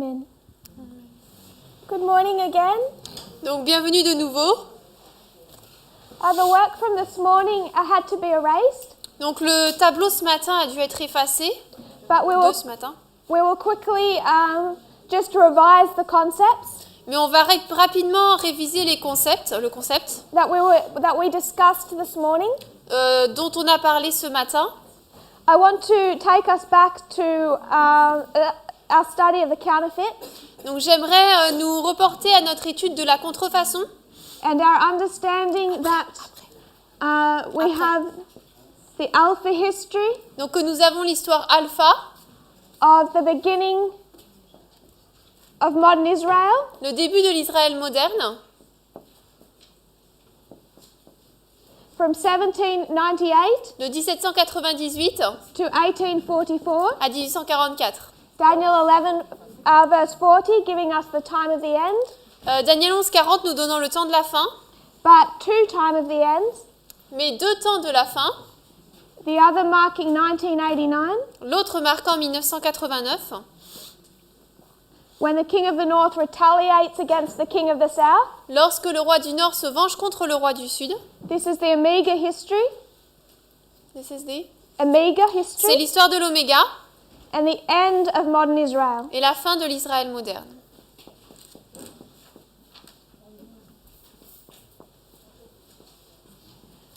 Amen. Good morning again. Donc bienvenue de nouveau. The work from this morning had to be erased, Donc le tableau ce matin a dû être effacé. but Ce matin. we will quickly just revise the concepts Mais on va rapidement réviser le concept that we discussed this morning. dont on a parlé ce matin. I want to take us back to our study of the counterfeit Donc j'aimerais nous reporter à notre étude de la contrefaçon and our understanding that we have the alpha history Donc que nous avons l'histoire alpha, of the beginning of modern Israel, le début de l'Israël moderne, from 1798 de 1798 to 1844. à 1844. Daniel 11 verse 40 giving us the time of the end, Daniel 11:40 nous donnant le temps de la fin, but two time of the ends, mais deux temps de la fin, the other marking 1989, l'autre marquant 1989, when the king of the north retaliates against the king of the south. lorsque le roi du Nord se venge contre le roi du Sud. This is the Omega history, This is the- Omega C'est history, l'histoire de l'Oméga and the end of modern Israel. et la fin de l'Israël moderne.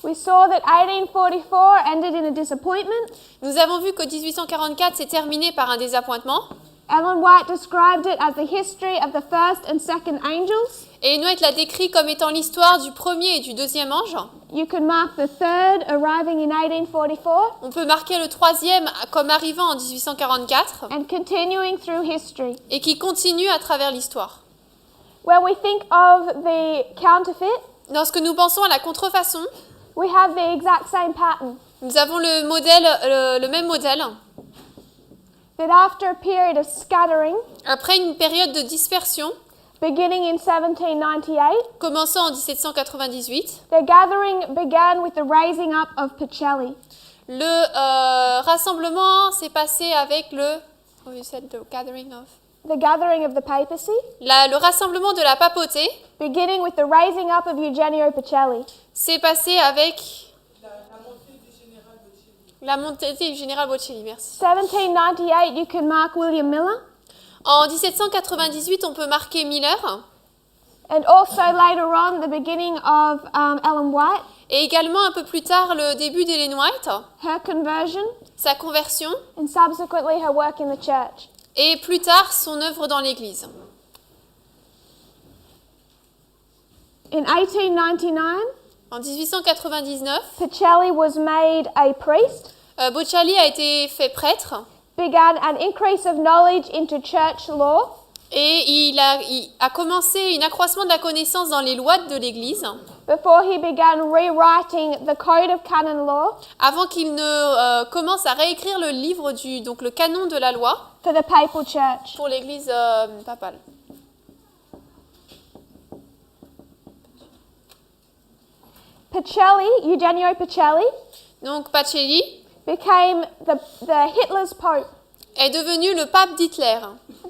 We saw that 1844 ended in a disappointment. Nous avons vu que 1844 s'est terminé par un désappointement. Ellen White described it as the history of the first and second angels. Et White l'a décrit comme étant l'histoire du premier et du deuxième ange. You can mark the third arriving in 1844 On peut marquer le troisième comme arrivant en 1844 and continuing through history. et qui continue à travers l'histoire. When we think of the counterfeit, Lorsque nous pensons à la contrefaçon, we have the exact same pattern. nous avons le même modèle. That after a period of scattering, Après une période de dispersion, beginning in 1798, commençant en 1798, the gathering began with the raising up of Pacelli. le rassemblement s'est passé avec le... Oh, you said the gathering of... The gathering of the papacy, Le rassemblement de la papauté beginning with the raising up of Eugenio Pacelli. s'est passé avec la montée du général Bocelli, merci. 1798, you can mark William Miller. En 1798, on peut marquer Miller And also later on, the beginning of Ellen White, et également un peu plus tard le début d'Ellen White, her conversion, sa conversion and subsequently her work in the church. et plus tard son œuvre dans l'Église. In 1899, En 1899, Pacelli was made a priest, Bocelli a été fait prêtre began an increase of knowledge into church law, et il a commencé un accroissement de la connaissance dans les lois de l'Église before he began rewriting the Code of Canon Law avant qu'il ne commence à réécrire le livre donc le canon de la loi for the Papal Church. pour l'Église papale. Pacelli, Eugenio Pacelli, Donc Pacelli became the Hitler's Pope, est devenu le pape d'Hitler,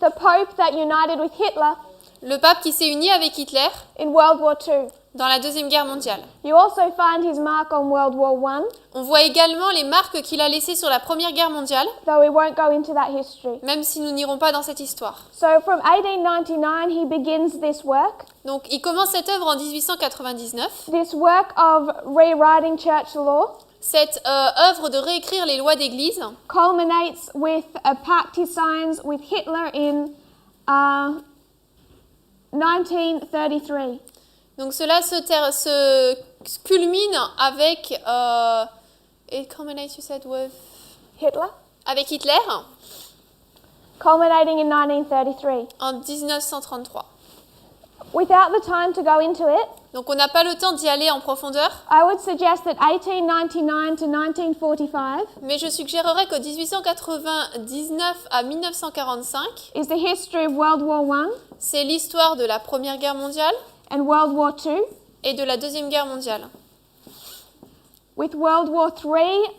the Pope that united with Hitler le pape qui s'est uni avec Hitler in World War II. dans la Deuxième Guerre mondiale. You also find his mark on World War I, On voit également les marques qu'il a laissées sur la Première Guerre mondiale, though we won't go into that history. même si nous n'irons pas dans cette histoire. So from 1899, he begins this work Donc il commence cette œuvre en 1899, this work of rewriting church law, cette œuvre de réécrire les lois d'Église, culminates with a pact he signs with Hitler in 1933. Donc cela se culmine avec it culminates, you said, with Hitler? avec Hitler Culminating in 1933. en 1933. Without the time to go into it, Donc on n'a pas le temps d'y aller en profondeur, I would suggest that 1899 to 1945 mais je suggérerais que 1899 à 1945, is the history of World War I c'est l'histoire de la Première Guerre mondiale and World War II, et de la Deuxième Guerre mondiale. with World War III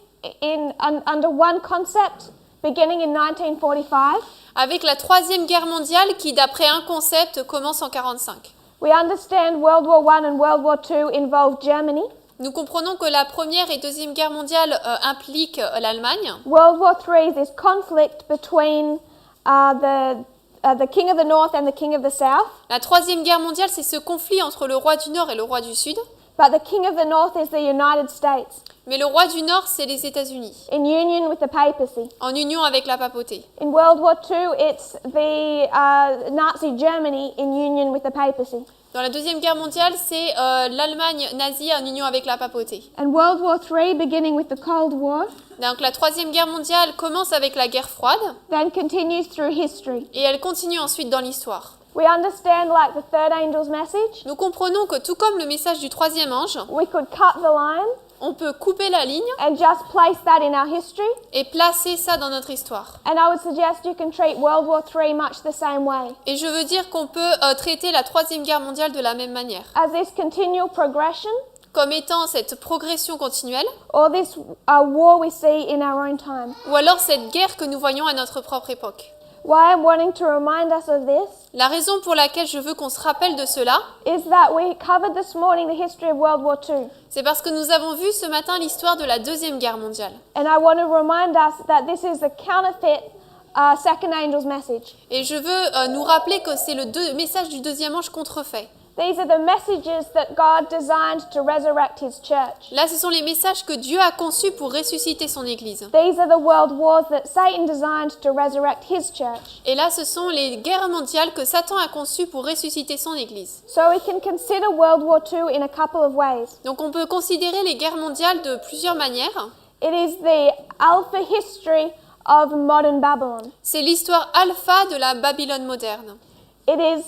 under one concept beginning in 1945. avec la Troisième Guerre mondiale qui, d'après un concept, commence en 1945. We understand World War I and World War II involved Germany. Nous comprenons que la Première et Deuxième Guerre mondiale impliquent l'Allemagne. World War III is this conflict between the King of the North and the King of the South. La Troisième Guerre mondiale, c'est ce conflit entre le roi du Nord et le roi du Sud. But the King of the North is the United States, Mais le roi du Nord, c'est les États-Unis, in union with the papacy. en union avec la papauté. In World War II, it's the Nazi Germany in union with the papacy. Dans la Deuxième Guerre mondiale, c'est l'Allemagne nazie en union avec la papauté. And World War III, beginning with the Cold War, Donc la Troisième Guerre mondiale commence avec la guerre froide then continues through history. et elle continue ensuite dans l'histoire. We understand, like the third angel's message, Nous comprenons que tout comme le message du troisième ange, we could cut the line on peut couper la ligne and just place that in our history. et placer ça dans notre histoire. And I would suggest you can treat World War III much the same way, Et je veux dire qu'on peut traiter la Troisième Guerre mondiale de la même manière, as this continual progression comme étant cette progression continuelle, or this war we see in our own time. ou alors cette guerre que nous voyons à notre propre époque. Why I'm wanting to remind us of this La raison pour laquelle je veux qu'on se rappelle de cela, is that we covered this morning the history of World War II. c'est parce que nous avons vu ce matin l'histoire de la Deuxième Guerre mondiale. And I want to remind us that this is the counterfeit second angel's message. Et je veux nous rappeler que c'est le message du deuxième ange contrefait. These are the messages that God designed to resurrect His church. Là, ce sont les messages que Dieu a conçus pour ressusciter son Église. These are the world wars that Satan designed to resurrect his church. Et là, ce sont les guerres mondiales que Satan a conçues pour ressusciter son Église. So we can consider World War II in a couple of ways. Donc on peut considérer les guerres mondiales de plusieurs manières. It is the alpha history of modern Babylon. C'est l'histoire alpha de la Babylone moderne. It is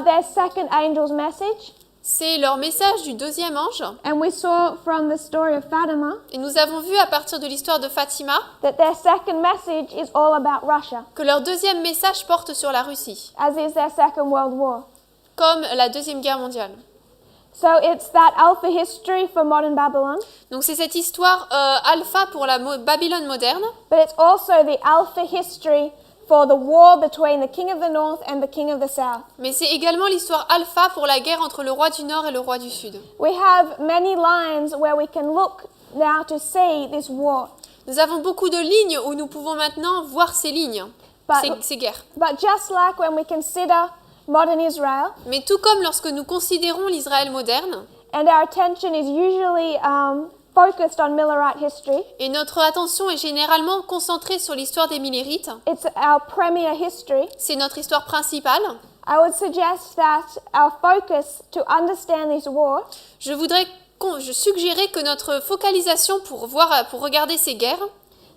their second angel's message. C'est leur message du deuxième ange. And we saw from the story of Fatima Et nous avons vu à partir de l'histoire de Fatima that their second message is all about Russia, que leur deuxième message porte sur la Russie, as is their second world war. comme la Deuxième Guerre mondiale. So it's that alpha history for modern Babylon, Donc c'est cette histoire alpha pour la Babylone moderne, but it's also the alpha history for the war between the king of the north and the king of the south. mais c'est également l'histoire alpha pour la guerre entre le roi du Nord et le roi du Sud. We have many lines where we can look now to see this war. Nous avons beaucoup de lignes où nous pouvons maintenant voir ces lignes, ces guerres. But just like when we consider modern Israel, Mais tout comme lorsque nous considérons l'Israël moderne, and our attention is usually focused on Millerite history, et notre attention est généralement concentrée sur l'histoire des Millérites, it's our premier history. c'est notre histoire principale, I would suggest that our focus to understand this war je suggérais que notre focalisation pour regarder ces guerres,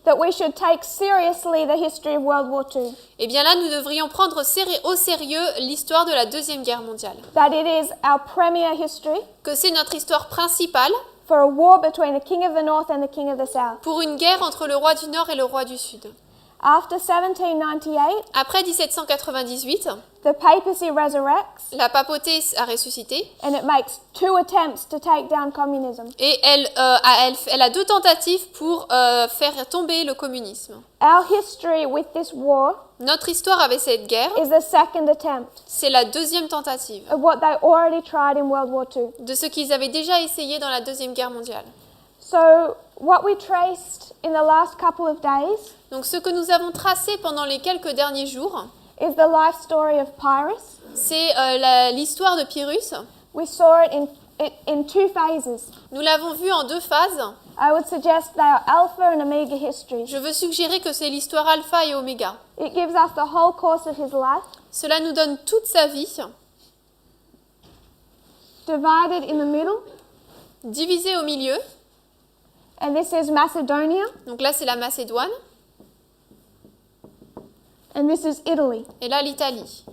that we should take seriously the history of World War II. eh bien là, nous devrions prendre au sérieux l'histoire de la Deuxième Guerre mondiale. That it is our premier history Que c'est notre histoire principale for a war between the king of the north and the king of the south. pour une guerre entre le roi du Nord et le roi du Sud. After 1798, Après 1798, the papacy resurrects la papauté a ressuscité and it makes two attempts to take down communism. et elle a deux tentatives pour faire tomber le communisme. Our history with this war Notre histoire avec cette guerre, is the second attempt c'est la deuxième tentative of what they already tried in World War II. de ce qu'ils avaient déjà essayé dans la Deuxième Guerre mondiale. So what we traced in the last couple of days Donc ce que nous avons tracé pendant les quelques derniers jours, is the life story of Pyrrhus. c'est l'histoire de Pyrrhus. We saw it in two phases. Nous l'avons vu en deux phases. I would suggest they are alpha and omega histories. Je veux suggérer que c'est l'histoire alpha et oméga. It gives us the whole course of his life, Cela nous donne toute sa vie, divided in the middle, divisée au milieu. and this is Macedonia, Donc là, c'est la Macédoine. and this is Italy, Et là, l'Italie,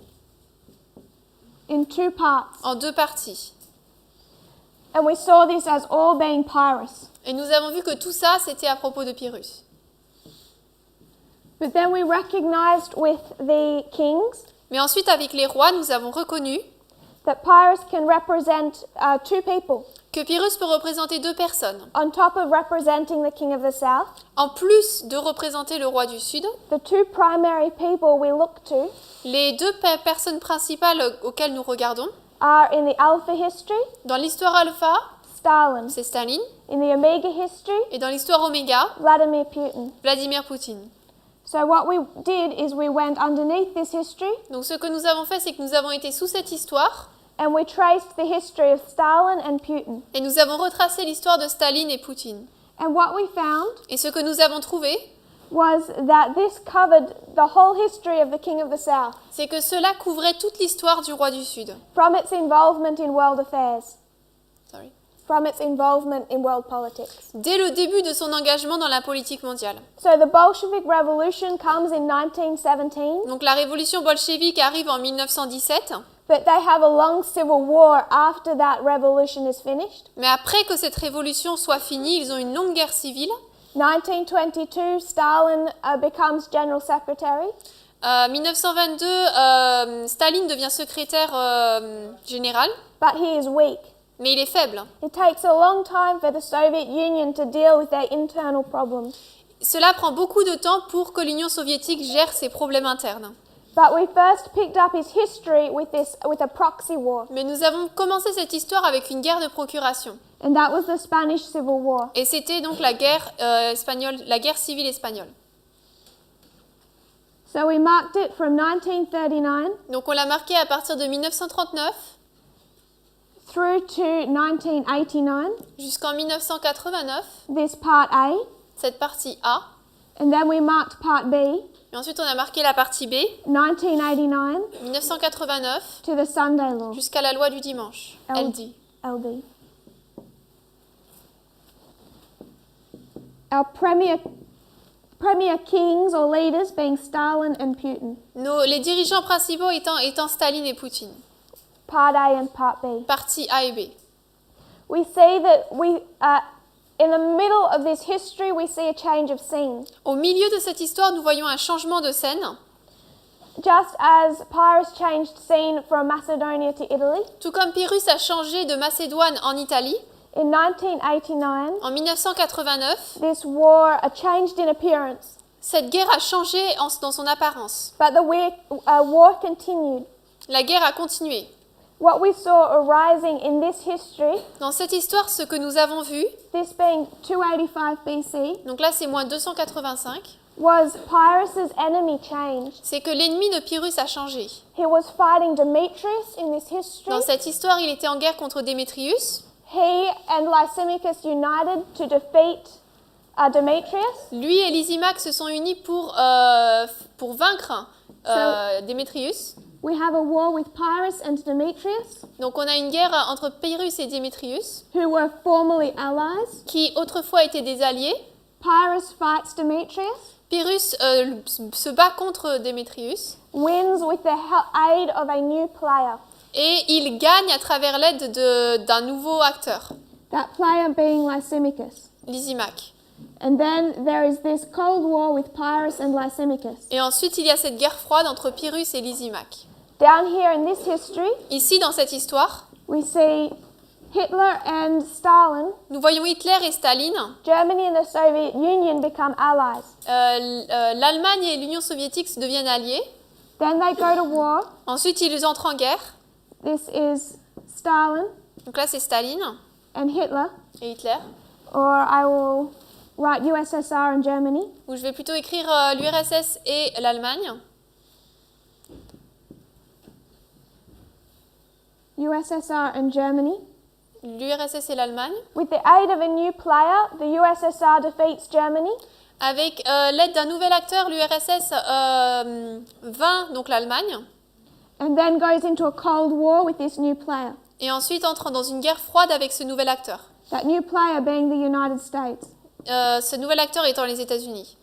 in two parts. en deux parties. And we saw this as all being Pyrrhus. Et nous avons vu que tout ça, c'était à propos de Pyrrhus. But then we recognized with the kings Mais ensuite, avec les rois, nous avons reconnu that Pyrrhus can represent two people. que Pyrrhus peut représenter deux personnes. On top of representing the king of the south, En plus de représenter le roi du Sud, the two primary people we look to les deux personnes principales auxquelles nous regardons, are in the alpha history, dans l'histoire alpha, Stalin, c'est Staline, in the omega history, et dans l'histoire oméga, Vladimir Putin. Vladimir Poutine. So what we did is we went underneath this history Donc ce que nous avons fait, c'est que nous avons été sous cette histoire and we traced the history of Stalin and Putin. et nous avons retracé l'histoire de Staline et Poutine. And what we found Et ce que nous avons trouvé, was that this covered the whole history of the king of the south, c'est que cela couvrait toute l'histoire du roi du Sud. from its involvement in world affairs, Sorry. from its involvement in world politics. Dès le début de son engagement dans la politique mondiale. So the Bolshevik Revolution comes in 1917, Donc la révolution bolchevique arrive en 1917, but they have a long civil war after that revolution is finished. mais après que cette révolution soit finie, ils ont une longue guerre civile. 1922, Stalin becomes general secretary. 1922, Staline devient secrétaire général, But he is weak. mais il est faible. It takes a long time for the Soviet Union to deal with their internal problems. Cela prend beaucoup de temps pour que l'Union soviétique gère ses problèmes internes. But we first picked up his history with a proxy war, Mais nous avons commencé cette histoire avec une guerre de procuration. and that was the Spanish Civil War. Et c'était donc la guerre espagnole, la guerre civile espagnole. So we marked it from 1939 Donc on l'a marqué à partir de 1939 through to 1989, jusqu'en 1989, this part A, cette partie A. and then we marked part B, Et ensuite on a marqué la partie B, 1989 1989, to the Sunday Law, jusqu'à la loi du dimanche, LD. LD. Our premier kings or leaders being Stalin and Putin, Les dirigeants principaux étant Staline et Poutine. part A and part B. Partie A et B. We see that in the middle of this history, we see a change of scene. Au milieu de cette histoire, nous voyons un changement de scène. Just as Pyrrhus changed scene from Macedonia to Italy, Tout comme Pyrrhus a changé de Macédoine en Italie, in 1989, en 1989, this war changed in appearance, cette guerre a changé dans son apparence. but the war continued. La guerre a continué. What we saw arising in this history, Dans cette histoire, ce que nous avons vu, this being 285 BC, donc là c'est moins 285, was Pyrrhus's enemy changed. c'est que l'ennemi de Pyrrhus a changé. He was fighting Demetrius in this history. Dans cette histoire, il était en guerre contre Démétrius. He and Lysimachus united to defeat Demetrius. Lui et Lysimaque se sont unis pour vaincre Démétrius. We have a war with Pyrrhus and Demetrius, Donc on a une guerre entre Pyrrhus et Démétrius, who were formerly allies. qui autrefois étaient des alliés. Pyrrhus fights Demetrius, Pyrrhus se bat contre Démétrius wins with the aid of a new player. et il gagne à travers l'aide d'un nouveau acteur, That player being Lysimachus. Lysimaque. And then there is this cold war with Pyrrhus and Lysimachus. Et ensuite il y a cette guerre froide entre Pyrrhus et Lysimaque. Down here in this history, Ici dans cette histoire, we see Hitler and Stalin, nous voyons Hitler et Staline. Germany and the Soviet Union become allies. L'Allemagne et l'Union soviétique deviennent alliés. Then they go to war. Ensuite ils entrent en guerre. This is Stalin Donc là c'est Staline and Hitler, et Hitler. or I will write USSR and Germany. Où je vais plutôt écrire l'URSS et l'Allemagne. USSR and Germany. L'URSS et l'Allemagne. With the aid of a new player, the USSR defeats Germany. Avec l'aide d'un nouvel acteur, l'URSS vainc donc l'Allemagne. And then goes into a cold war with this new player. Et ensuite entre dans une guerre froide avec ce nouvel acteur. That new player being the United States. Ce nouvel acteur étant les États-Unis.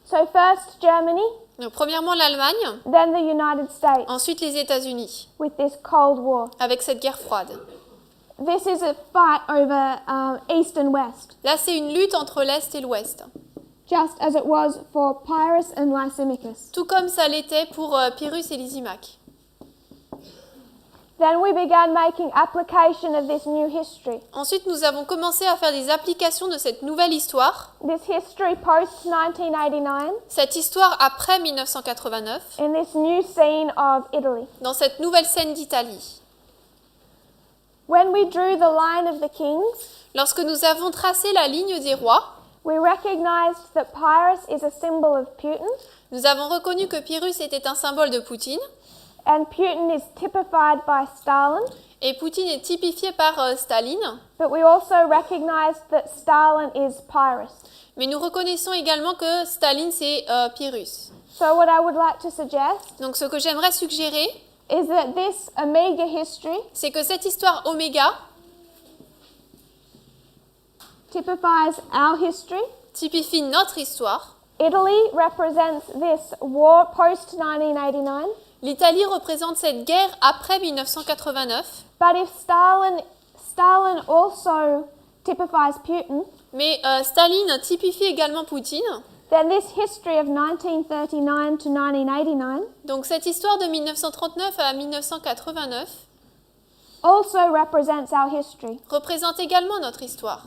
So first Germany, Donc premièrement l'Allemagne, then the United States ensuite les États-Unis, with this cold war. avec cette guerre froide. This is a fight over East and West, Là c'est une lutte entre l'Est et l'Ouest. just as it was for Pyrrhus and Lysimachus. Tout comme ça l'était pour Pyrrhus et Lysimaque. Then we began making application of this new history. Ensuite, nous avons commencé à faire des applications de cette nouvelle histoire, This history post 1989 cette histoire après 1989, in this new scene of Italy. dans cette nouvelle scène d'Italie. When we drew the line of the kings, Lorsque nous avons tracé la ligne des rois, we recognized that Pyrrhus is a symbol of Putin, nous avons reconnu que Pyrrhus était un symbole de Poutine, and Putin is typified by Stalin, et Poutine est typifié par Staline, but we also recognized that Stalin is Pyrrhus. mais nous reconnaissons également que Staline c'est Pyrrhus. So what I would like to suggest Donc ce que j'aimerais suggérer, is that this Omega history c'est que cette histoire Oméga typifies our history. typifie notre histoire. Italy represents this war post 1989. L'Italie représente cette guerre après 1989, But if Stalin also typifies Putin, mais Staline typifie également Poutine. then this history of 1939 to 1989 Donc cette histoire de 1939 à 1989 also represents our history. représente également notre histoire.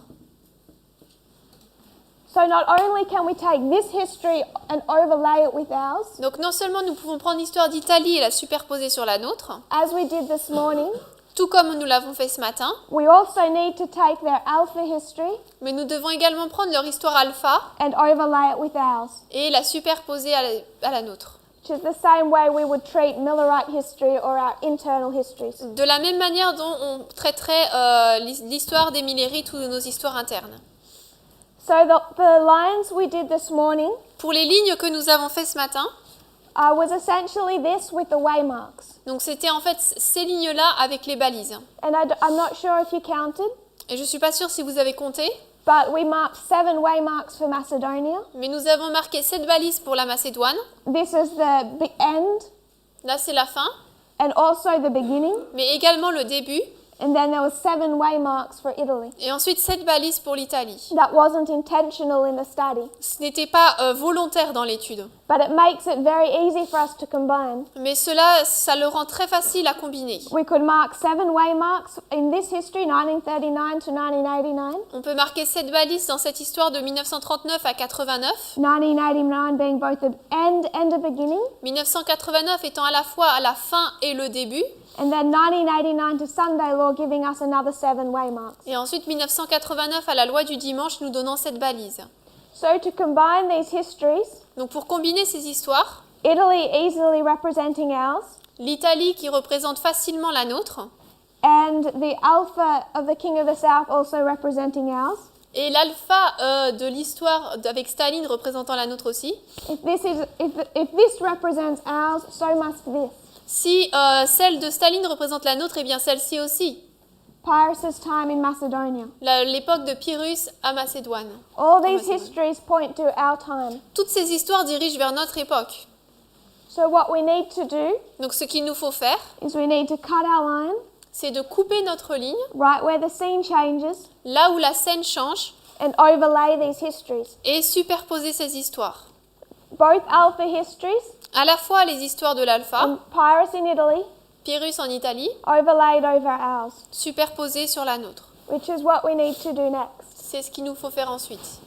So not only can we take this history and overlay it with ours, Donc non seulement nous pouvons prendre l'histoire d'Italie et la superposer sur la nôtre, as we did this morning, tout comme nous l'avons fait ce matin, we also need to take their alpha history mais nous devons également prendre leur histoire alpha and overlay it with ours, et la superposer à la nôtre. which is the same way we would treat Millerite history or our internal histories. De la même manière dont on traiterait l'histoire des Millérites ou de nos histoires internes. So the lines we did this morning Pour les lignes que nous avons fait ce matin, was essentially this with the waymarks. donc c'était en fait ces lignes-là avec les balises. And I'm not sure if you counted, Et je ne suis pas sûre si vous avez compté, but we marked 7 waymarks for Macedonia. mais nous avons marqué 7 balises pour la Macédoine. This is the end Là, c'est la fin, and also the beginning. mais également le début. And then there was 7 waymarks for Italy. Et ensuite 7 balises pour l'Italie. That wasn't intentional in the study, Ce n'était pas volontaire dans l'étude. but it makes it very easy for us to combine. Mais cela, ça le rend très facile à combiner. We could mark 7 waymarks in this history, 1939 to 1989. On peut marquer 7 balises dans cette histoire de 1939 à 89. 1989 being both the end and the beginning. 1989 étant à la fois à la fin et le début. And then 1989 to Sunday law giving us another 7 waymarks. Et ensuite 1989 à la loi du dimanche nous donnant cette balise. So to combine these histories, Donc pour combiner ces histoires, Italy easily representing ours, l'Italie qui représente facilement la nôtre, and the alpha of the King of the South also representing ours. et l'alpha de l'histoire avec Staline représentant la nôtre aussi. If this represents ours, so must this. Si celle de Staline représente la nôtre, et bien celle-ci aussi. Pyrrhus' time in Macedonia. L'époque de Pyrrhus à Macédoine. All these histories point to our time. Toutes ces histoires dirigent vers notre époque. So what we need to do Donc ce qu'il nous faut faire, is we need to cut our line c'est de couper notre ligne, right where the scene changes là où la scène change, and overlay these histories. et superposer ces histoires. Both alpha histories À la fois les histoires de l'alpha, and Pyrrhus in Italy Pyrrhus en Italie, overlaid over ours, superposées sur la nôtre. which is what we need to do next. C'est ce qu'il nous faut faire ensuite.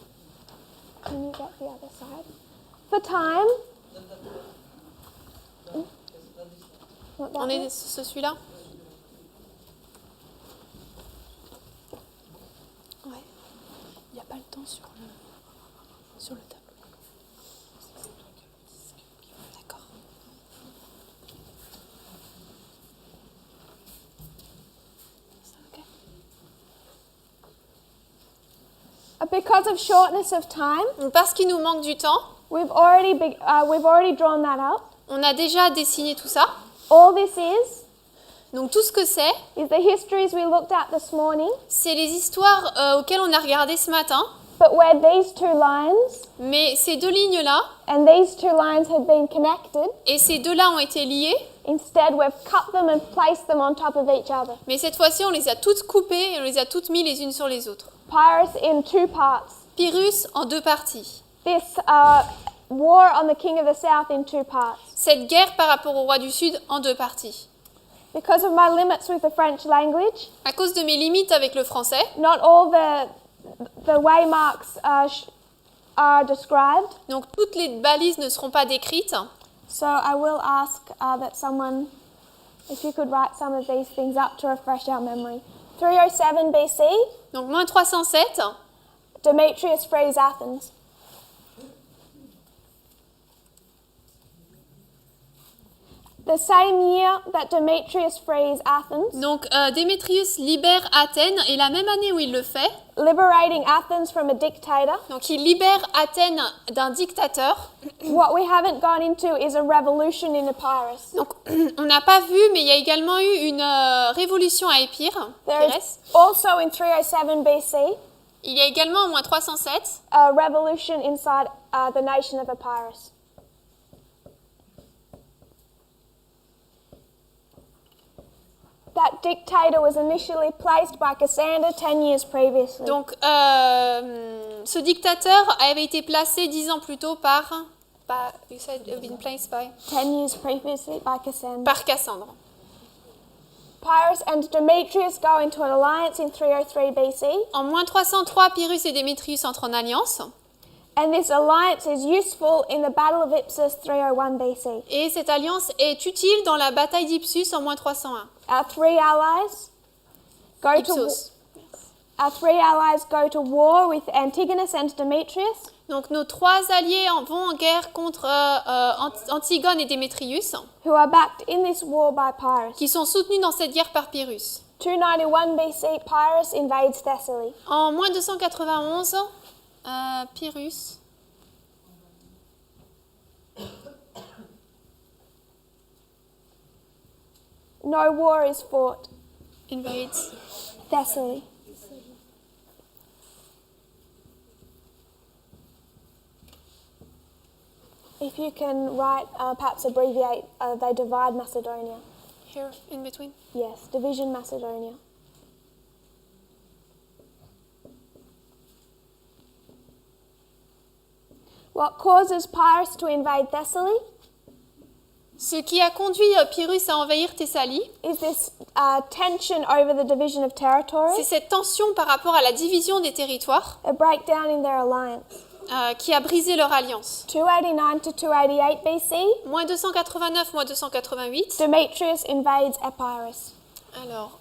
Can you get the other side? For time. Not that On one. est sur celui-là? Ouais. Il n'y a pas le temps sur le tableau. D'accord. Because of shortness of time, Donc parce qu'il nous manque du temps, we've already drawn that up. on a déjà dessiné tout ça. All this is Donc tout ce que c'est the histories we looked at this morning, c'est les histoires auxquelles on a regardé ce matin. but where these 2 lines Mais ces deux lignes-là and these 2 lines had been connected, et ces deux-là ont été liées. instead we've cut them and placed them on top of each other. Mais cette fois-ci, on les a toutes coupées et on les a toutes mises les unes sur les autres. Pyrrhus in 2 parts. Pyrrhus en 2 parties. This war on the King of the South in 2 parts. Cette guerre par rapport au roi du Sud en 2 parties. Because of my limits with the French language, À cause de mes limites avec le français, not all the waymarks are described. donc toutes les balises ne seront pas décrites. So I will ask that someone, if you could write some of these things up to refresh our memory. 307 BC, Donc moins 307, Demetrius frees Athens. The same year that Demetrius frees Athens, donc Démétrius libère Athènes et la même année où il le fait, liberating Athens from a dictator. donc il libère Athènes d'un dictateur. What we haven't gone into is a revolution in Epirus. Donc on n'a pas vu, mais il y a également eu une révolution à Épire. There is also in 307 BC Il y a également en moins 307 a revolution inside the nation of Epirus. That dictator was initially placed by Cassander 10 years previously. Donc, ce dictateur avait été placé 10 ans plus tôt you said been placed by? 10 years previously by Cassander. Par Cassandre. Pyrrhus and Demetrius go into an alliance in 303 BC, En moins 303, Pyrrhus et Démétrius entrent en alliance. and this alliance is useful in the Battle of Ipsus 301 BC. Et cette alliance est utile dans la bataille d'Ipsus en moins 301. Our three allies Ipsos. go to war with Antigonus and Demetrius, Donc nos trois alliés vont en guerre contre Antigone et Démétrius, who are backed in this war by Pyrrhus. qui sont soutenus dans cette guerre par Pyrrhus. 291 BC, Pyrrhus invades Thessaly. En moins 291, Pyrrhus No war is fought. invades. Thessaly. If you can write, perhaps abbreviate, they divide Macedonia. Here in between. Yes, division Macedonia. What causes Pyrrhus to invade Thessaly Ce qui a conduit Pyrrhus à envahir Thessalie, is this tension over the division of territory, c'est cette tension par rapport à la division des territoires a breakdown in their alliance. qui a brisé leur alliance. 289 to 288 BC, Moins 289, moins 288. Demetrius invades Epirus. Alors,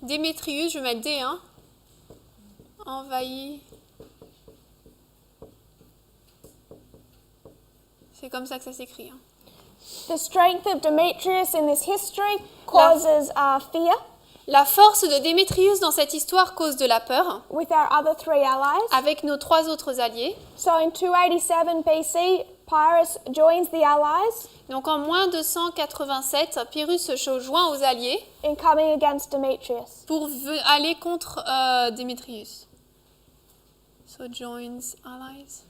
Démétrius, je vais mettre D, hein. Envahit. C'est comme ça que ça s'écrit. Hein. The strength of Demetrius in this history causes fear La force de Démétrius dans cette histoire cause de la peur with our other three allies. avec nos trois autres alliés. So in 287 BC, Pyrrhus joins the allies Donc en moins 287, Pyrrhus se joint aux alliés in coming against Demetrius. pour aller contre Démétrius. So joins allies.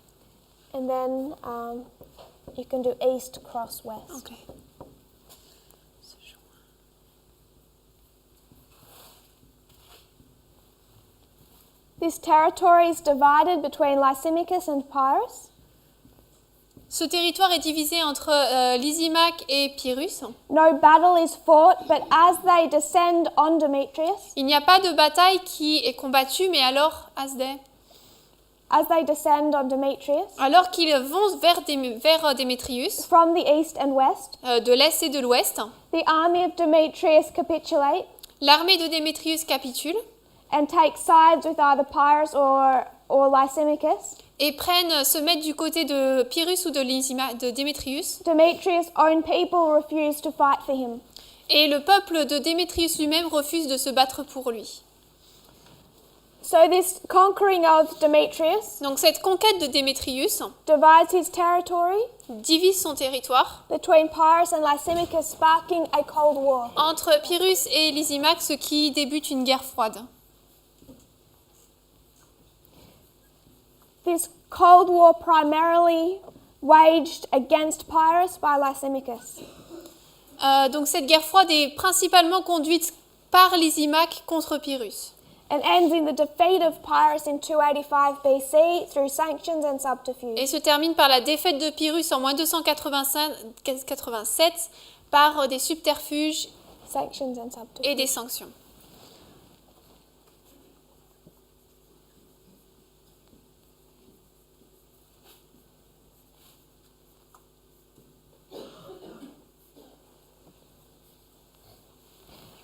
And then you can do east cross west. Ok. This territory is divided between Lysimachus and Pyrrhus. Ce territoire est divisé entre Lysimaque et Pyrrhus. No battle is fought, but as they descend on Demetrius, Il n'y a pas de bataille qui est combattue, mais alors, as they descend on Demetrius alors qu'ils vont vers Démétrius, from the east and west, de l'est et de l'ouest, the army of Demetrius capitulate l'armée de Démétrius capitule and take sides with either Pyrrhus or Lysimachus. et se mettent du côté de Pyrrhus ou de Démétrius. Demetrius' own people refuse to fight for him. Et le peuple de Démétrius lui-même refuse de se battre pour lui. So this conquering of Demetrius Donc cette conquête de Démétrius divides his territory divise son territoire between Pyrrhus and Lysimachus, sparking a cold war. entre Pyrrhus et Lysimaque, ce qui débute une guerre froide. This cold war primarily waged against Pyrrhus by Lysimachus. Donc cette guerre froide est principalement conduite par Lysimaque contre Pyrrhus. And ends in the defeat of Pyrrhus in 285 BC through sanctions and subterfuge. Et se termine par la défaite de Pyrrhus en moins 287 par des subterfuges sanctions and et subterfuges. des sanctions.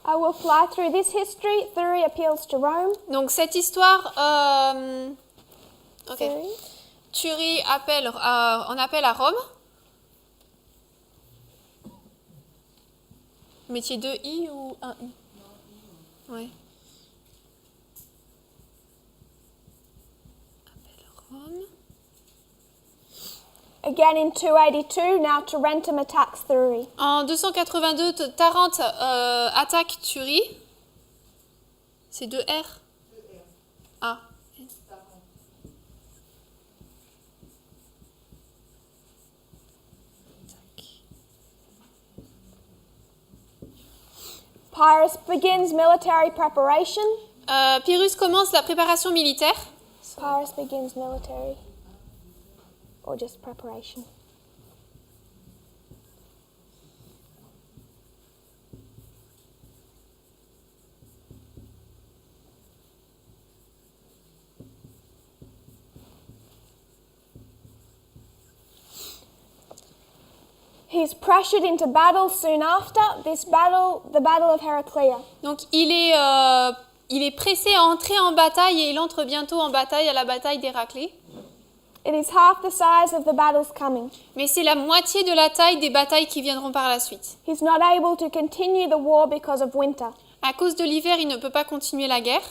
I will fly through this history. Thury appeals to Rome. Donc cette histoire, ok. Thury. Thury en appelle à Rome. Vous mettiez 2 i ou un i? Ouais. Appelle Rome. Again in 282, now Tarentum attacks Thury. En 282, Tarente attaque Thury. C'est 2 R. Ah. Pyrrhus begins military preparation. Pyrrhus commence la préparation militaire. Pyrrhus begins military. Or just preparation. He's pressured into battle soon after. This battle, the Battle of Heraclea. Donc il est pressé à entrer en bataille et il entre bientôt en bataille à la bataille d'Héraclée. It is half the size of the battles coming. Mais c'est la moitié de la taille des batailles qui viendront par la suite. He's not able to continue the war because of winter. À cause de l'hiver, il ne peut pas continuer la guerre.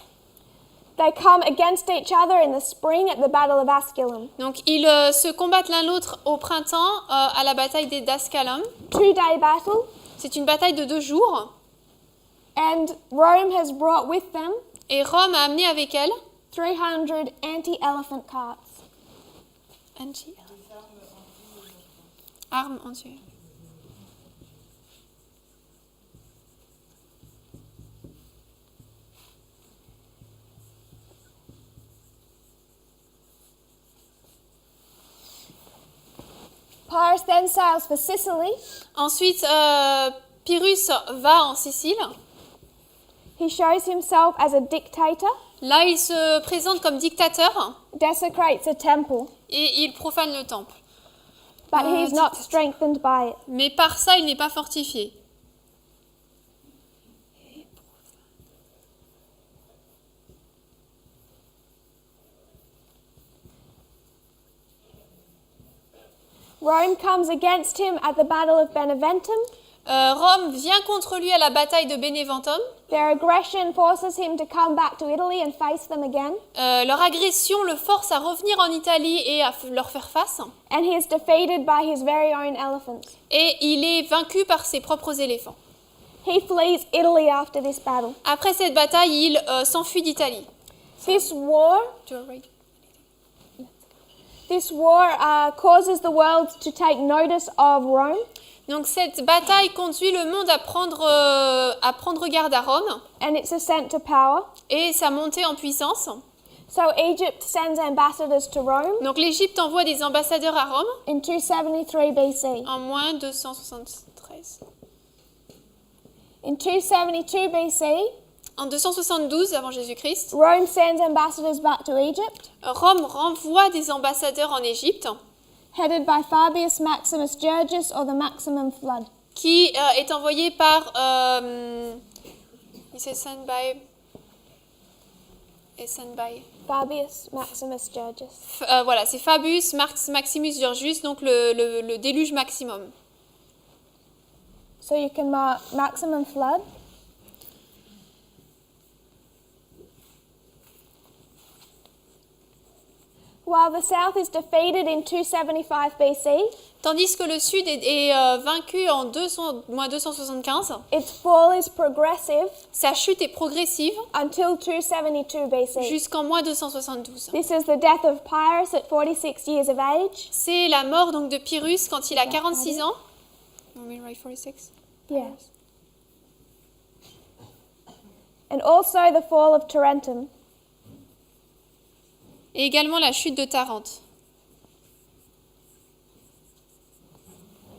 They come against each other in the spring at the Battle of Asculum. Donc ils se combattent l'un l'autre au printemps à la bataille d'Ascalon. 2-day battle. C'est une bataille de 2 jours. And Rome has brought with them Et Rome a amené avec elle 300 anti-elephant carts. Armes anti. Pyrrhus then sails for Sicily. Ensuite, Pyrrhus va en Sicile. He shows himself as a dictator, Là, il se présente comme dictateur desecrates a temple, et il profane le temple. but he is not strengthened by it. Mais par ça, il n'est pas fortifié. Rome comes against him at the Battle of Beneventum. Rome vient contre lui à la bataille de Beneventum. Their aggression forces him to come back to Italy and face them again. Leur agression le force à revenir en Italie et à leur faire face. And he is defeated by his very own elephants. Et il est vaincu par ses propres éléphants. He flees Italy after this battle. Après cette bataille, il s'enfuit d'Italie. This war causes the world to take notice of Rome. Donc cette bataille conduit le monde à prendre garde à Rome And its ascent to power. et sa montée en puissance. So Egypt sends ambassadors to Rome Donc l'Égypte envoie des ambassadeurs à Rome in 273 BC. en moins 273. In 272 BC, En 272 avant Jésus-Christ, Rome sends ambassadors back to Egypt, Rome renvoie des ambassadeurs en Égypte headed by Fabius Maximus Georgius or the Maximum Flood. qui est envoyé par Fabius Maximus Georgius. voilà, c'est Fabius Maximus Georgius, donc le déluge maximum. So you can mark Maximum Flood. While the south is defeated in 275 BC, Tandis que le sud est vaincu en moins 275, its fall is progressive sa chute est progressive until 272 BC. jusqu'en moins 272. This is the death of Pyrrhus at 46 years of age. C'est la mort donc de Pyrrhus quand il a 46 ans. Want me to write 46? Yes. And also the fall of Tarentum. Et également la chute de Tarente.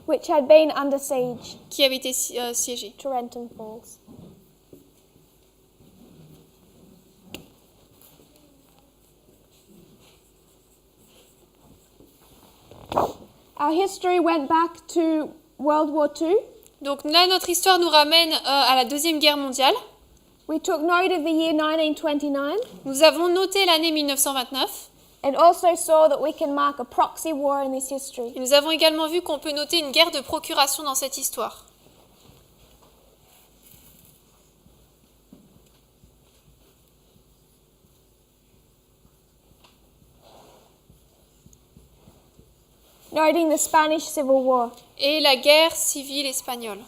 which had been under siege, qui avait été siégé. Tarentum Falls. Our history went back to World War II. Donc là, notre histoire nous ramène à la Deuxième Guerre mondiale. We took note of the year 1929 Nous avons noté l'année 1929. and also saw that we can mark a proxy war in this history. Et nous avons également vu qu'on peut noter une guerre de procuration dans cette histoire. Noting the Spanish Civil War. Et la guerre civile espagnole.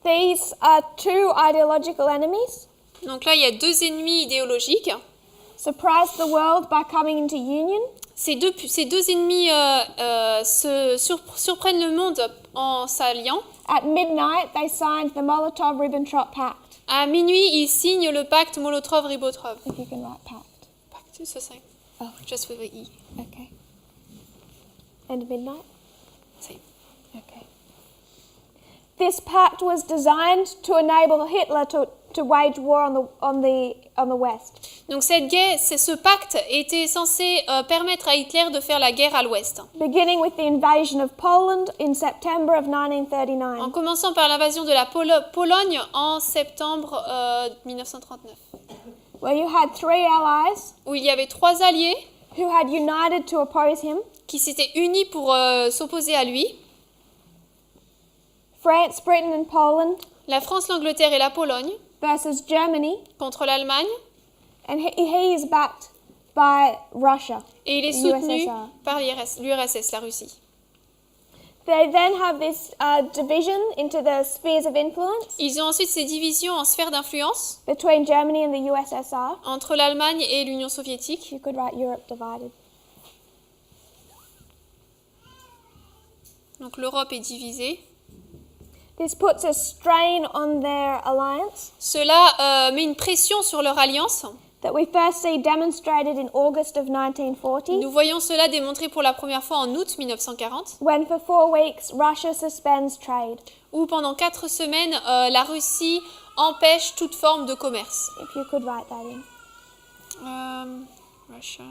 These are two ideological enemies. Donc là, il y a deux ennemis idéologiques. Surprised the world by coming into union. Ces deux ennemis surprennent le monde en s'alliant. At midnight, they signed the Molotov-Ribbentrop Pact. À minuit, ils signent le pacte Molotov-Ribbentrop. If you can write pact. Pacte, c'est ça. Oh, Just with the E. okay. And midnight? Same. Okay. This pact was designed to enable Hitler to wage war on the West. Donc ce pacte était censé permettre à Hitler de faire la guerre à l'Ouest. Beginning with the invasion of Poland in September of 1939. En commençant par l'invasion de la Pologne en septembre 1939. Where you had three allies Où il y avait trois alliés who had united to oppose him. qui s'étaient unis pour s'opposer à lui. France, Britain and Poland La France, l'Angleterre et la Pologne versus Germany. contre l'Allemagne. And he is backed by Russia. Et il est the soutenu USSR. par l'URSS, la Russie. They then have this division into the spheres of influence Ils ont ensuite ces divisions en sphères d'influence between Germany and the USSR. entre l'Allemagne et l'Union soviétique. You could write Europe divided. Donc l'Europe est divisée. This puts a strain on their alliance Cela met une pression sur leur alliance. that we first see demonstrated in August of 1940, Nous voyons cela démontré pour la première fois en août 1940, when for 4 weeks Russia suspends trade. où pendant 4 semaines, la Russie empêche toute forme de commerce. If you could write that in. Russia.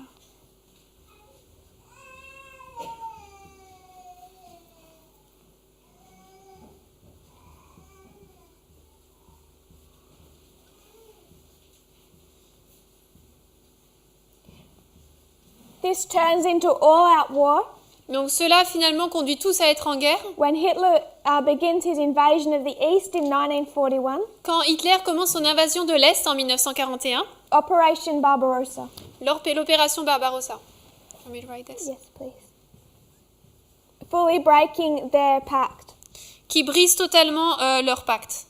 This turns into all-out war Donc cela finalement conduit tous à être en guerre. when Hitler begins his invasion of the East in 1941, Quand Hitler commence son invasion de l'Est en 1941, Operation Barbarossa. l'opération Barbarossa. Want me to write this? Yes, please. Fully breaking their pact. Qui brise totalement leur pacte.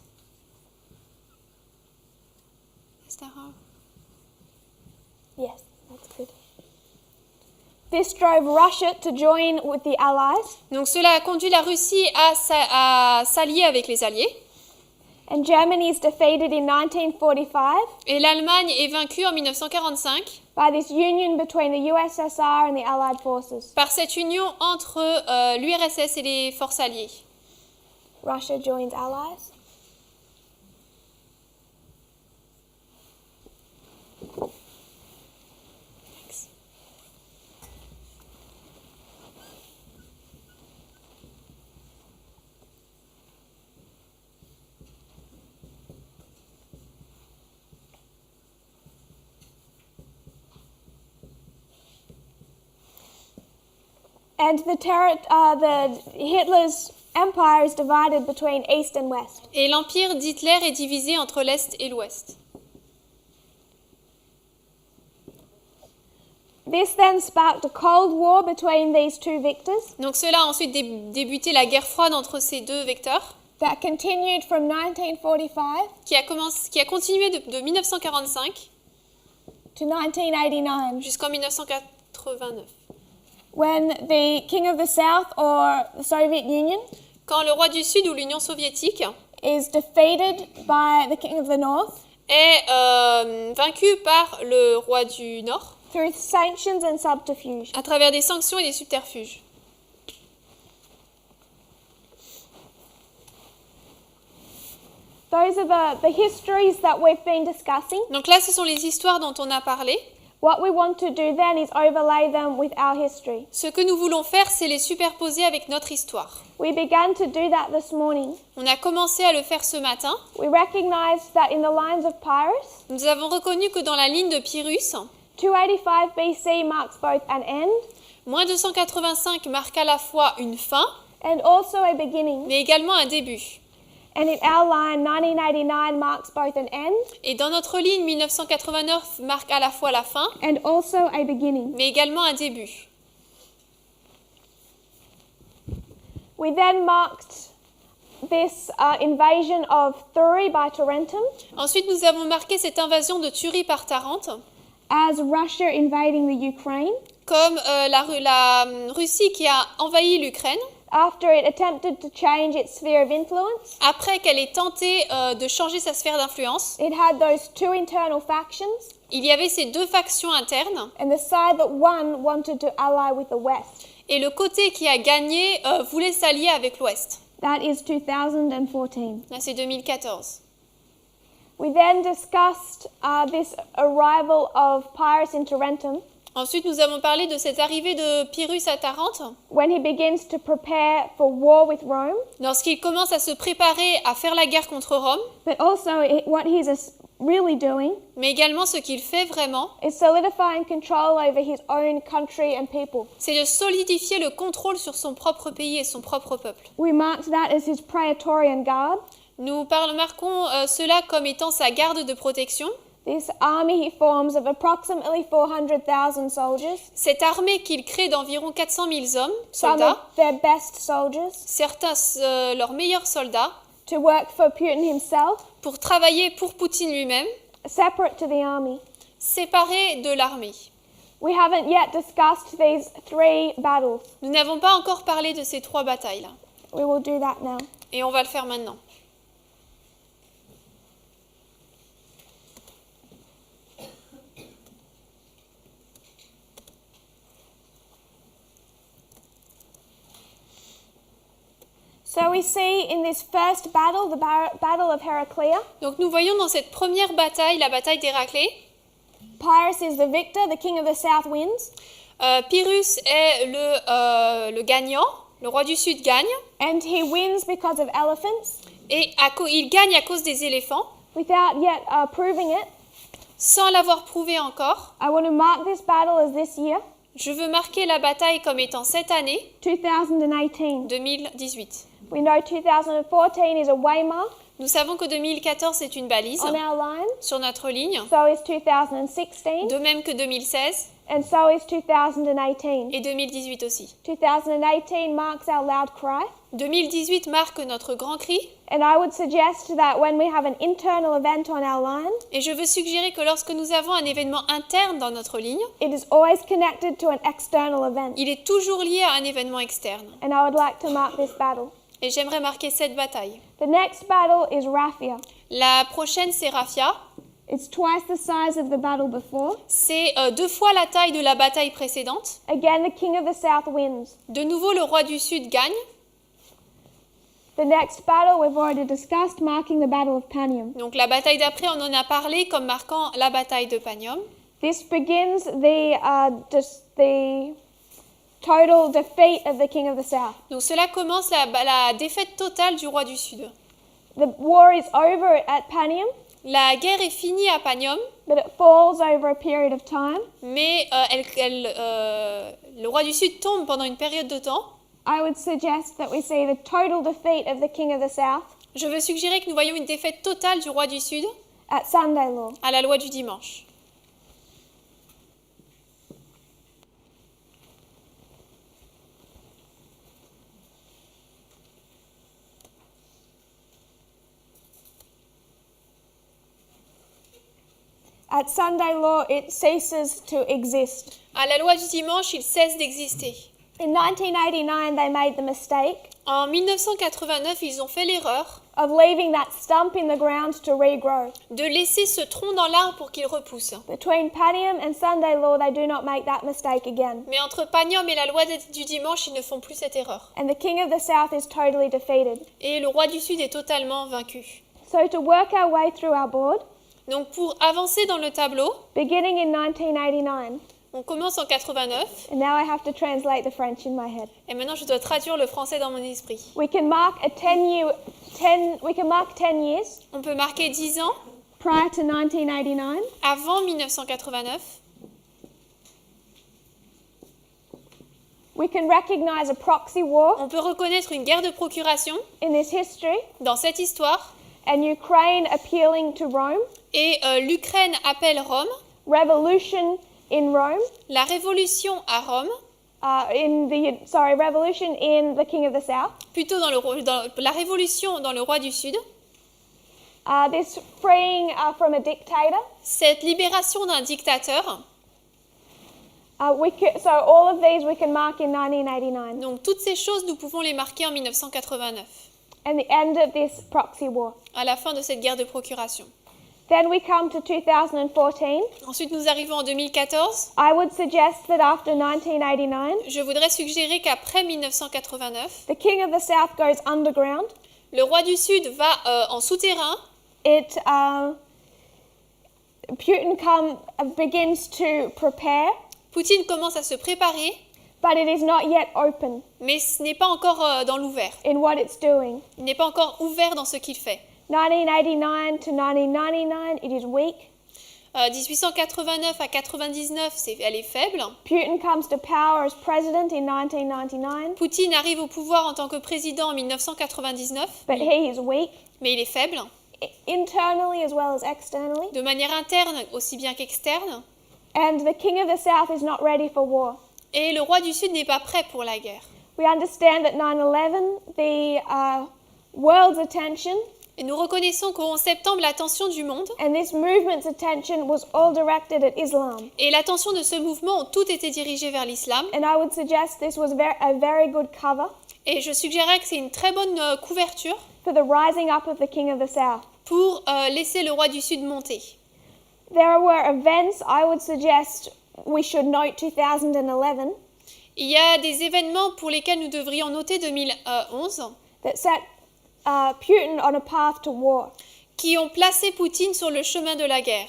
Is that how? Yes, that's good. This drove Russia to join with the Allies, Donc cela a conduit la Russie à s'allier avec les Alliés. and Germany is defeated in 1945 Et l'Allemagne est vaincue en 1945 by this union between the USSR and the Allied forces. par cette union entre l'URSS et les forces alliées. Russia joins Allies. And the Hitler's empire is divided between East and West. Et l'empire d'Hitler est divisé entre l'Est et l'Ouest. This then sparked a Cold War between these two victors Donc cela a ensuite débuté la guerre froide entre ces deux vecteurs, that continued from 1945 qui a continué de 1945 to 1989, jusqu'en 1989. when the King of the South or the Soviet Union Quand le roi du Sud ou l'Union soviétique is defeated by the King of the North, est vaincu par le roi du Nord through sanctions and subterfuge. à travers des sanctions et des subterfuges. Those are the histories that we've been discussing. Donc là, ce sont les histoires dont on a parlé. What we want to do then is overlay them with our history. Ce que nous voulons faire, c'est les superposer avec notre histoire. We began to do that this morning. On a commencé à le faire ce matin. We recognized that in the lines of Pyrrhus, Nous avons reconnu que dans la ligne de Pyrrhus, 285 BC marks both an end moins 285 marque à la fois une fin, and also a beginning. mais également un début. And in our line, 1989 marks both an end Et dans notre ligne, 1989 marque à la fois la fin, and also a beginning. mais également un début. We then marked this invasion of Thurii by Tarentum Ensuite, nous avons marqué cette invasion de Thurii par Tarente as Russia invading the Ukraine comme la Russie qui a envahi l'Ukraine after it attempted to change its sphere of influence. après qu'elle ait tenté de changer sa sphère d'influence. It had those two internal factions, Il y avait ces deux factions internes and the side that won wanted to ally with the West. et le côté qui a gagné voulait s'allier avec l'Ouest. That is 2014. Là, c'est 2014. We then discussed this arrival of Pyrrhus in Tarentum Ensuite, nous avons parlé de cette arrivée de Pyrrhus à Tarente when he begins to prepare for war with Rome, lorsqu'il commence à se préparer à faire la guerre contre Rome, but also what he's really doing mais également ce qu'il fait vraiment, is solidifying control over his own country and people. c'est de solidifier le contrôle sur son propre pays et son propre peuple. We marked that as his Praetorian Guard. Nous marquons cela comme étant sa garde de protection. This army he forms of approximately 400,000 soldiers, Cette armée qu'il crée d'environ 400 000 hommes, some soldats, of their best soldiers, certains leurs meilleurs soldats, to work for Putin himself, pour travailler pour Poutine lui-même, separate to the army. séparés de l'armée. We haven't yet discussed these three battles. Nous n'avons pas encore parlé de ces trois batailles-là, We will do that now. et on va le faire maintenant. So we see in this first battle, the battle of Heraclea, Donc nous voyons dans cette première bataille, la bataille d'Héraclée, Pyrrhus is the victor, the king of the south wins, Pyrrhus est le gagnant, le roi du Sud gagne, and he wins because of elephants, et il gagne à cause des éléphants, without yet proving it. sans l'avoir prouvé encore. I want to mark this battle as this year, Je veux marquer la bataille comme étant cette année, 2018. 2018. We know 2014 is a waymark Nous savons que 2014 c'est une balise on our line, sur notre ligne, so is 2016, de même que 2016 and so is 2018. et 2018 aussi. 2018 marks our loud cry, 2018 marque notre grand cri, and I would suggest that when we have an internal event on our line, et je veux suggérer que lorsque nous avons un événement interne dans notre ligne, it is always connected to an external event, il est toujours lié à un événement externe. and I would like to mark this battle. Et j'aimerais marquer cette bataille. The next battle is Raphia. La prochaine, c'est Raphia. It's twice the size of the battle before. C'est 2 fois la taille de la bataille précédente. Again, the king of the south wins. De nouveau, le roi du Sud gagne. The next battle we've already discussed, marking the battle of Panium. Donc la bataille d'après, on en a parlé comme marquant la bataille de Panium. This begins the total defeat of the king of the south. Donc cela commence la défaite totale du roi du Sud. The war is over at Panium, La guerre est finie à Panium, but it falls over a period of time. mais le roi du Sud tombe pendant une période de temps. I would suggest that we see the total defeat of the king of the south Je veux suggérer que nous voyons une défaite totale du roi du Sud at Sunday law. à la loi du dimanche. At Sunday law, it ceases to exist. À la loi du dimanche, il cesse d'exister. In 1989, they made the mistake En 1989, ils ont fait l'erreur of leaving that stump in the ground to regrow. de laisser ce tronc dans l'arbre pour qu'il repousse. Between Panium and Sunday law, they do not make that mistake again. Mais entre Pagnum et la loi du dimanche, ils ne font plus cette erreur. And the king of the south is totally defeated. Et le roi du Sud est totalement vaincu. So to work our way through our board, Donc pour avancer dans le tableau, beginning in 1989, on commence en 89 and now I have to translate the French in my head. et maintenant je dois traduire le français dans mon esprit. We can mark 10 years On peut marquer 10 ans prior to 1989. avant 1989. We can recognize a proxy war On peut reconnaître une guerre de procuration in this history, dans cette histoire and Ukraine appealing to Rome, et l'Ukraine appelle Rome, revolution in Rome, la révolution à Rome, revolution in the king of the south. plutôt dans la révolution dans le roi du Sud, This freeing from a dictator. cette libération d'un dictateur. So all of these we can mark in 1989, Donc toutes ces choses, nous pouvons les marquer en 1989, and the end of this proxy war. à la fin de cette guerre de procuration. Then we come to 2014. Ensuite, nous arrivons en 2014. I would suggest that after 1989, Je voudrais suggérer qu'après 1989, the king of the south goes underground. le roi du Sud va en souterrain. Putin begins to prepare, Poutine commence à se préparer, but it is not yet open mais ce n'est pas encore dans l'ouvert. in what it's doing. Il n'est pas encore ouvert dans ce qu'il fait. 1989 to 1999, it is weak. 1889 à 99, elle est faible. Putin comes to power as president in 1999, Poutine arrive au pouvoir en tant que président en 1999, but he is weak, mais il est faible, internally as well as externally. de manière interne aussi bien qu'externe. And the king of the south is not ready for war. Et le roi du Sud n'est pas prêt pour la guerre. We understand that 9/11, the world's attention Et nous reconnaissons qu'au 11 septembre, l'attention du monde and this movement's attention was all directed at Islam. et l'attention de ce mouvement ont toutes été dirigées vers l'islam. And I would suggest this was a very good cover Et je suggérerais que c'est une très bonne couverture for the rising up of the king of the south. pour laisser le roi du Sud monter. There were events I would suggest we should note 2011 Il y a des événements pour lesquels nous devrions noter 2011 that set Putin on a path to war. qui ont placé Poutine sur le chemin de la guerre.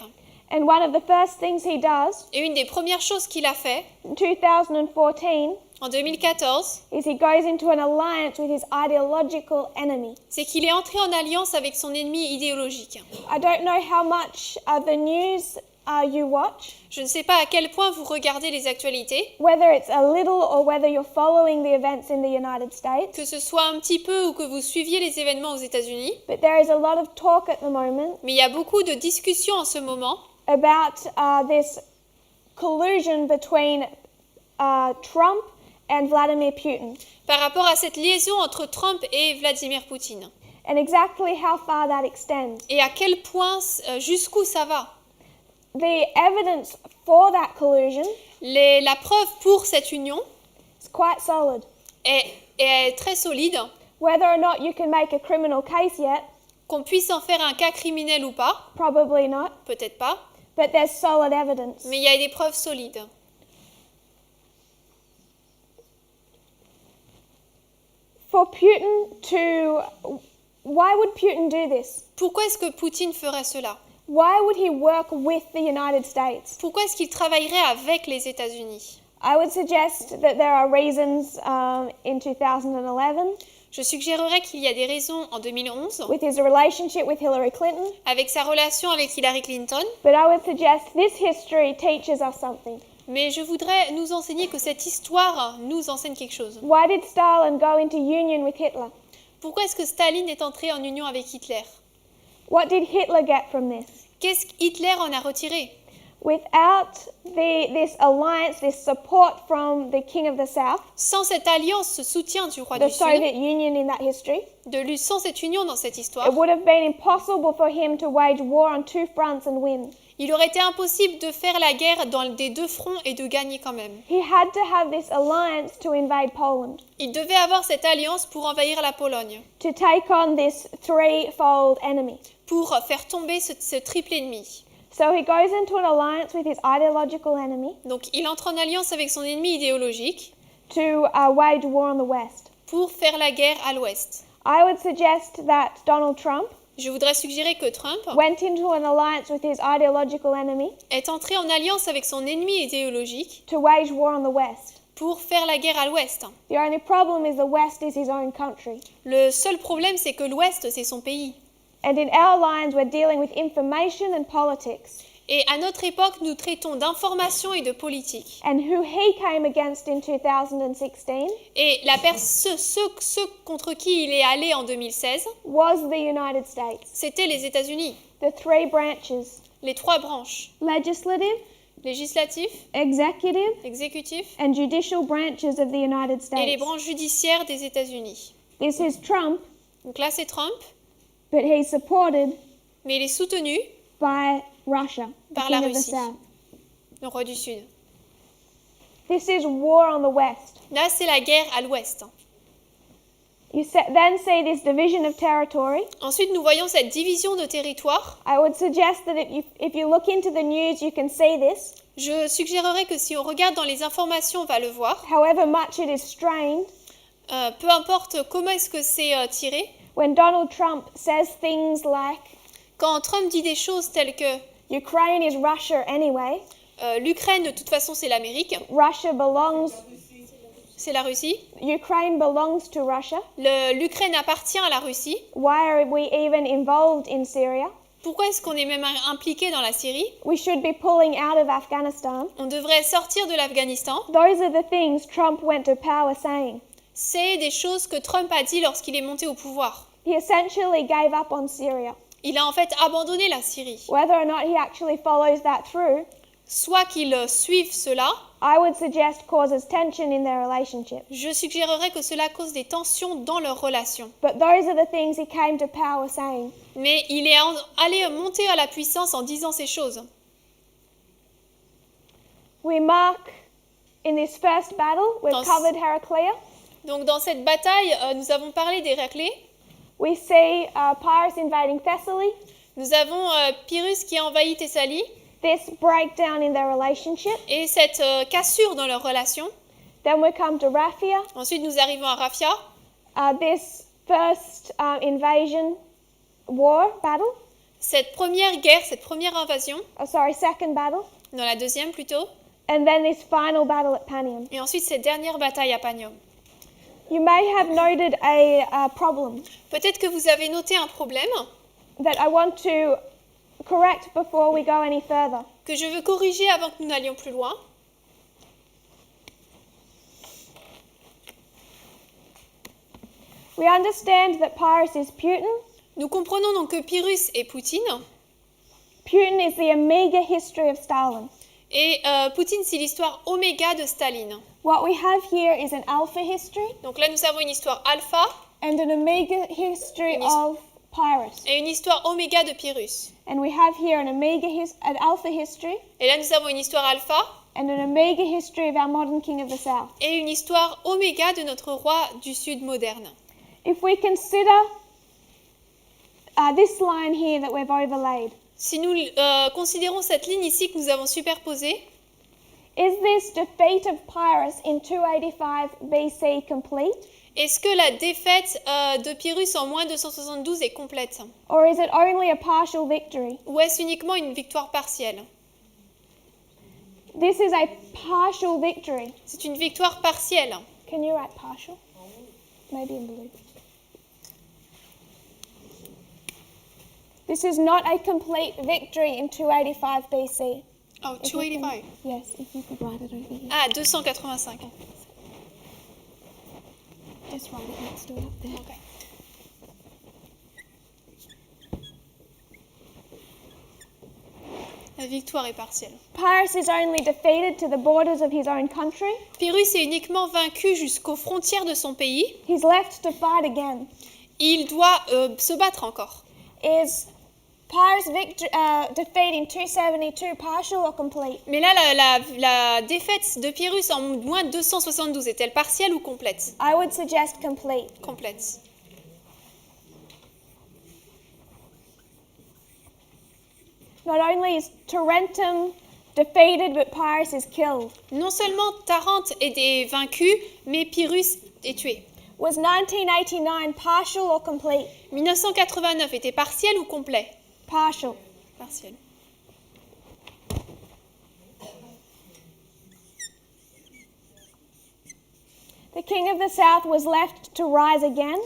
And one of the first things he does Et une des premières choses qu'il a fait in 2014 en 2014, is he goes into an alliance with his ideological enemy. c'est qu'il est entré en alliance avec son ennemi idéologique. I don't know how much the news you watch, Je ne sais pas à quel point vous regardez les actualités, whether it's a little or whether you're following the events in the United States, que ce soit un petit peu ou que vous suiviez les événements aux États-Unis, but there is a lot of talk at the moment mais il y a beaucoup de discussions en ce moment about this collusion between Trump and Vladimir Putin, par rapport à cette liaison entre Trump et Vladimir Poutine. and exactly how far that extends. Et à quel point, jusqu'où ça va. The evidence for that collusion La preuve pour cette union is quite solid. est très solide. Whether or not you can make a criminal case yet, Qu'on puisse en faire un cas criminel ou pas, probably not, peut-être pas, but there's solid evidence. mais il y a des preuves solides. For Putin why would Putin do this? Pourquoi est-ce que Poutine ferait cela? Why would he work with the United States? Pourquoi est-ce qu'il travaillerait avec les États-Unis? I would suggest that there are reasons in 2011 Je suggérerais qu'il y a des raisons en 2011 with his relationship with Hillary Clinton, avec sa relation avec Hillary Clinton, but I would suggest this history teaches us something. mais je voudrais nous enseigner que cette histoire nous enseigne quelque chose. Why did Stalin go into union with Hitler? Pourquoi est-ce que Staline est entré en union avec Hitler? What did Hitler get from this? Qu'est-ce qu'Hitler en a retiré? Without this alliance, this support from the King of the South, Sans cette alliance, ce soutien du roi the du Sud, Soviet Union in that history, sans cette union dans cette histoire, it would have been impossible for him to wage war on two fronts and win. Il aurait été impossible de faire la guerre dans des deux fronts et de gagner quand même. He had to have this alliance to invade Poland, Il devait avoir cette alliance pour envahir la Pologne, to take on this threefold enemy. pour faire tomber ce triple ennemi. So he goes into an alliance with his ideological enemy Donc il entre en alliance avec son ennemi idéologique to wage war on the West. pour faire la guerre à l'ouest. I would suggest that Donald Trump Je voudrais suggérer que Trump went into an alliance with his ideological enemy est entré en alliance avec son ennemi idéologique to wage war on the West. pour faire la guerre à l'ouest. The only problem is the West is his own country. Le seul problème, c'est que l'ouest, c'est son pays. And in our lines, we're dealing with information and politics. Et à notre époque, nous traitons d'information et de politique. And who he came against in 2016 Et ceux contre qui il est allé en 2016, was the United States. c'était les États-Unis. The three branches: Les trois branches, legislative, législatif, executive, exécutif and judicial branches of the United et les States. branches judiciaires des États-Unis. This is Trump, Donc là, c'est Trump, but he's supported mais il est soutenu by Russia, the par king la of the Russie, South. le roi du Sud. This is war on the West. Là, c'est la guerre à l'ouest. You then see this division of territory. Ensuite, nous voyons cette division de territoire. I would suggest that if you look into the news, you can see this. Je suggérerais que si on regarde dans les informations, on va le voir. However much it is strained, Peu importe comment est-ce que c'est tiré. when Donald Trump says things like, Quand Trump dit des choses telles que Ukraine is Russia anyway, l'Ukraine, de toute façon, c'est l'Amérique, Russia belongs, c'est la Russie, Ukraine belongs to Russia, l'Ukraine appartient à la Russie, why are we even involved in Syria? pourquoi est-ce qu'on est même impliqué dans la Syrie? We should be pulling out of Afghanistan. On devrait sortir de l'Afghanistan. Those are the things Trump went to power saying. C'est des choses que Trump a dit lorsqu'il est monté au pouvoir. He essentially gave up on Syria. Il a en fait abandonné la Syrie. Whether or not he actually follows that through, Soit qu'il suive cela, I would suggest causes tension in their relationship. je suggérerais que cela cause des tensions dans leur relation. But those are the things he came to power saying. Mais il est allé monter à la puissance en disant ces choses. We mark in this first battle, we've Dans- covered Heraclea. Donc dans cette bataille, nous avons parlé d'Héraclée. We see Pyrrhus invading Thessaly. Nous avons Pyrrhus qui a envahi Thessalie This breakdown in their relationship. et cette cassure dans leur relation. Then we come to Raphia. Ensuite, nous arrivons à Raphia. This first invasion war battle. Cette première guerre, cette première invasion, Second battle. dans la deuxième plutôt. And then this final battle at Panium. Et ensuite, cette dernière bataille à Panium. You may have noted a problem Peut-être que vous avez noté un problème that I want to correct before we go any further. que je veux corriger avant que nous n'allions plus loin. We understand that Pyrrhus is Putin. Nous comprenons donc que Pyrrhus est Poutine. Putin is the Amiga history of Stalin. Et Poutine, c'est l'histoire oméga de Staline. What we have here is an alpha history Donc là, nous avons une histoire alpha and an Amiga history of Pyrrhus. et une histoire oméga de Pyrrhus. And we have here an alpha history Et là, nous avons une histoire alpha and an Amiga history of our modern king of the south. et une histoire oméga de notre roi du Sud moderne. If we consider this line here that we've overlaid, Si nous considérons cette ligne ici que nous avons superposée, is this defeat of Pyrrhus in 285 BC complete? est-ce que la défaite de Pyrrhus en moins 272 est complète? Or is it only a partial victory? Ou est-ce uniquement une victoire partielle? This is a partial victory. C'est une victoire partielle. Can you write partial? Maybe in blue. This is not a complete victory in 285 BC. Oh, If you can- 285. Yes, if you could write it over here. Ah, 285. Just write it next to it up there. Ok. La victoire est partielle. Pyrrhus is only defeated to the borders of his own country. Pyrrhus est uniquement vaincu jusqu'aux frontières de son pays. He's left to fight again. Il doit se battre encore. Is Pyrrhus' defeat in 272 partial or complete? Mais là, la défaite de Pyrrhus en moins 272, est-elle partielle ou complète? I would suggest complete. Complète. Not only is Tarentum defeated, but Pyrrhus is killed. Non seulement Tarente est vaincu, mais Pyrrhus est tué. Was 1989 partial or complete? 1989 était partiel ou complet? Partial. Partiel. The king of the south was left to rise again,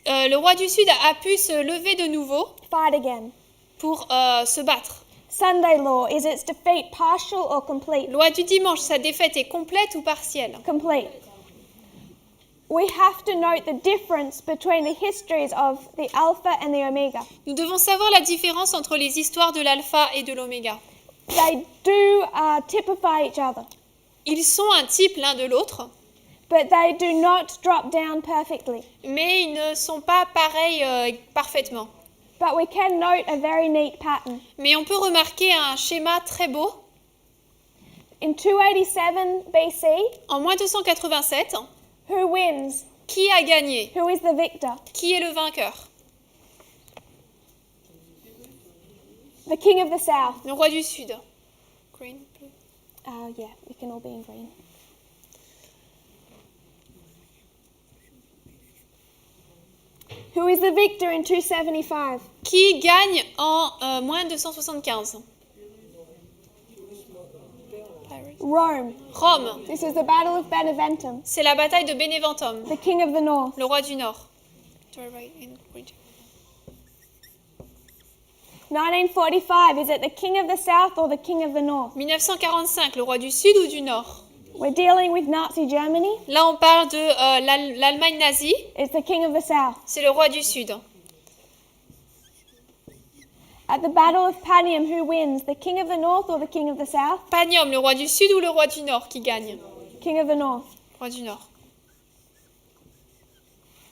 Le roi du Sud a pu se lever de nouveau fight again. pour se battre. Sunday law, is its defeat partial or complete? Loi du dimanche, sa défaite est complète ou partielle? Complete. We have to note the difference between the histories of the Alpha and the Omega. Nous devons savoir la différence entre les histoires de l'alpha et de l'oméga. They do typify each other, Ils sont un type l'un de l'autre, but they do not drop down perfectly. mais ils ne sont pas pareils parfaitement. But we can note a very neat pattern. Mais on peut remarquer un schéma très beau. In 287 BC, En moins 287, who wins? qui a gagné? Who is the victor? Qui est le vainqueur? The king of the south. Le roi du Sud. Green, blue. Yeah, we can all be in green. Who is the victor in 275? Qui gagne en moins 275? Rome. Rome. This is the Battle of Beneventum. C'est la bataille de Beneventum, The king of the north. le roi du Nord. 1945, is it the king of the south or the king of the north? 1945, le roi du Sud ou du Nord? We're dealing with Nazi Germany. Là, on parle de l'Allemagne nazie. It's the king of the south. C'est le roi du Sud. At the Battle of Panium, who wins? The king of the north or the king of the south? Panium, le roi du Sud ou le roi du Nord qui gagne? King of the north. Roi du Nord.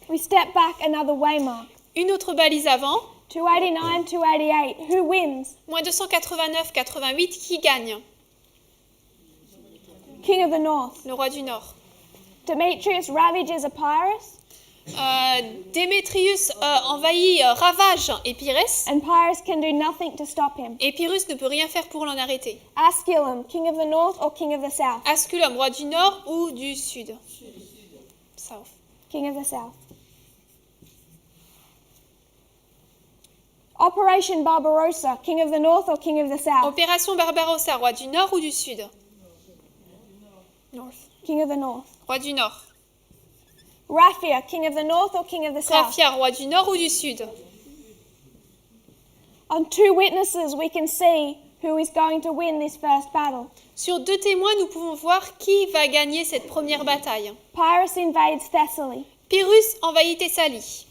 We step back another waymark. Une autre balise avant. 289, 288, who wins? Moins 289, 88, qui gagne? King of the north. Le roi du Nord. Demetrius ravages Epirus, Démétrius envahit, ravage Épirès, and Pyrrhus can do nothing to stop him. et Pyrrhus ne peut rien faire pour l'en arrêter. Asculum, king of the north or king of the south? Asculum, roi du Nord ou du Sud? South. King of the south. Operation Barbarossa, king of the north or king of the south? Opération Barbarossa, roi du Nord ou du Sud? North. King of the north. Roi du Nord. Raphia, king of the north or king of the south? Raphia, roi du Nord ou du Sud? On two witnesses, we can see who is going to win this first battle. Sur deux témoins, nous pouvons voir qui va gagner cette première bataille. Pyrrhus invades Thessaly. Pyrrhus envahit Thessalie.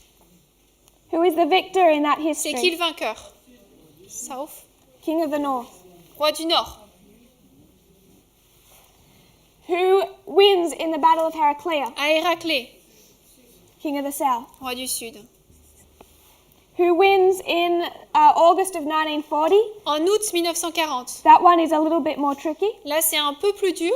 Who is the victor in that C'est history? qui le vainqueur? South. King of the north. Roi du Nord. Who wins in the battle of Heraclea? À Héraclée. King of the south. Roi du Sud. Who wins in August of 1940? En août 1940. That one is a little bit more tricky. Là, c'est un peu plus dur.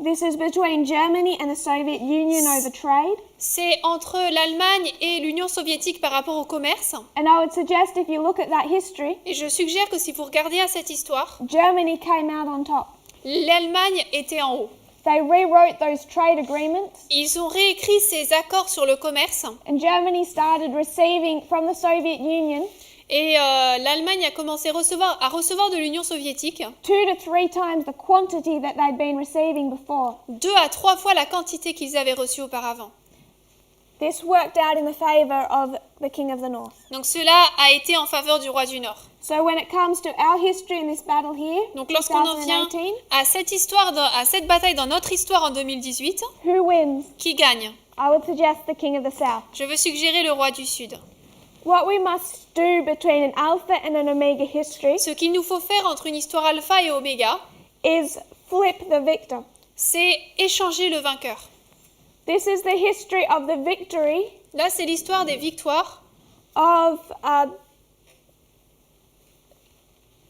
This is between Germany and the Soviet Union over trade. C'est entre l'Allemagne et l'Union soviétique par rapport au commerce. And I would suggest if you look at that history, Et je suggère que si vous regardez à cette histoire, Germany came out on top. l'Allemagne était en haut. They rewrote those trade agreements, Ils ont réécrit ces accords sur le commerce and Germany started receiving from the Soviet Union et l'Allemagne a commencé à recevoir de l'Union soviétique 2 to 3 times the quantity that they'd been receiving before. 2 à 3 fois la quantité qu'ils avaient reçue auparavant. This worked out in the favor of the King of the North. Donc cela a été en faveur du roi du Nord. So when it comes to our history in this battle here, Donc lorsqu'on en vient 2018, à cette histoire, à cette bataille dans notre histoire en 2018, who wins? qui gagne? I would suggest the King of the South. Je veux suggérer le roi du Sud. What we must do between an Alpha and an Omega history Ce qu'il nous faut faire entre une histoire alpha et oméga, is flip the victor. c'est échanger le vainqueur. This is the history of the victory Là, c'est l'histoire des victoires of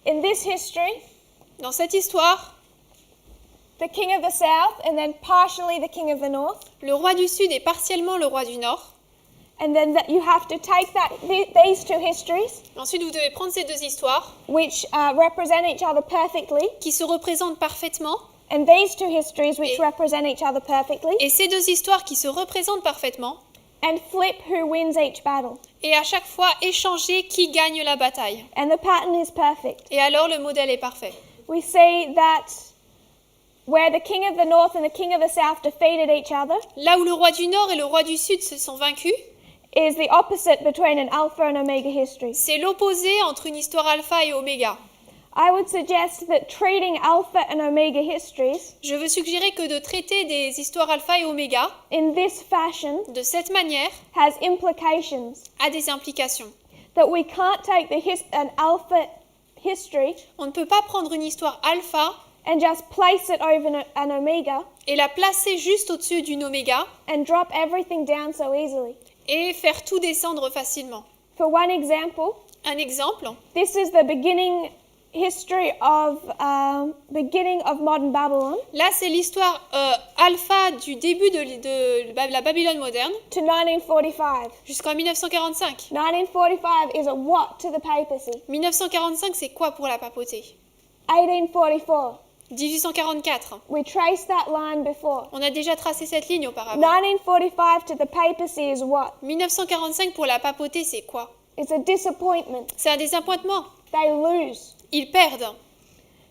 In this history, Dans cette histoire, the king of the south and then partially the king of the north, le roi du Sud est partiellement le roi du Nord. and then you have to take these two histories, Ensuite, vous devez prendre ces deux histoires which represent each other perfectly, qui se représentent parfaitement and these two histories which Et- represent each other perfectly, et ces deux histoires qui se représentent parfaitement and flip who wins each battle. et à chaque fois échanger qui gagne la bataille. And the pattern is perfect. Et alors le modèle est parfait. We see that where the king of the north and the king of the south defeated each other Là où le roi du Nord et le roi du Sud se sont vaincus, is the opposite between an alpha and omega history. c'est l'opposé entre une histoire alpha et oméga. I would suggest that treating alpha and omega histories Je veux suggérer que de traiter des histoires alpha et oméga in this fashion de cette manière has implications a des implications. that we can't take an alpha history On ne peut pas prendre une histoire alpha and just place it over an omega et la placer juste au-dessus d'une oméga and drop everything down so easily. et faire tout descendre facilement. For one example, Un exemple, this is the beginning of modern Babylon là c'est l'histoire alpha du début de la Babylone moderne to 1945. jusqu'en 1945. 1945 is a what to the papacy? 1945 c'est quoi pour la papauté? 1844. 1844. We traced that line before. On a déjà tracé cette ligne auparavant. 1945 to the papacy is what? 1945 pour la papauté c'est quoi? It's a disappointment. C'est un désappointement. They lose. Ils perdent.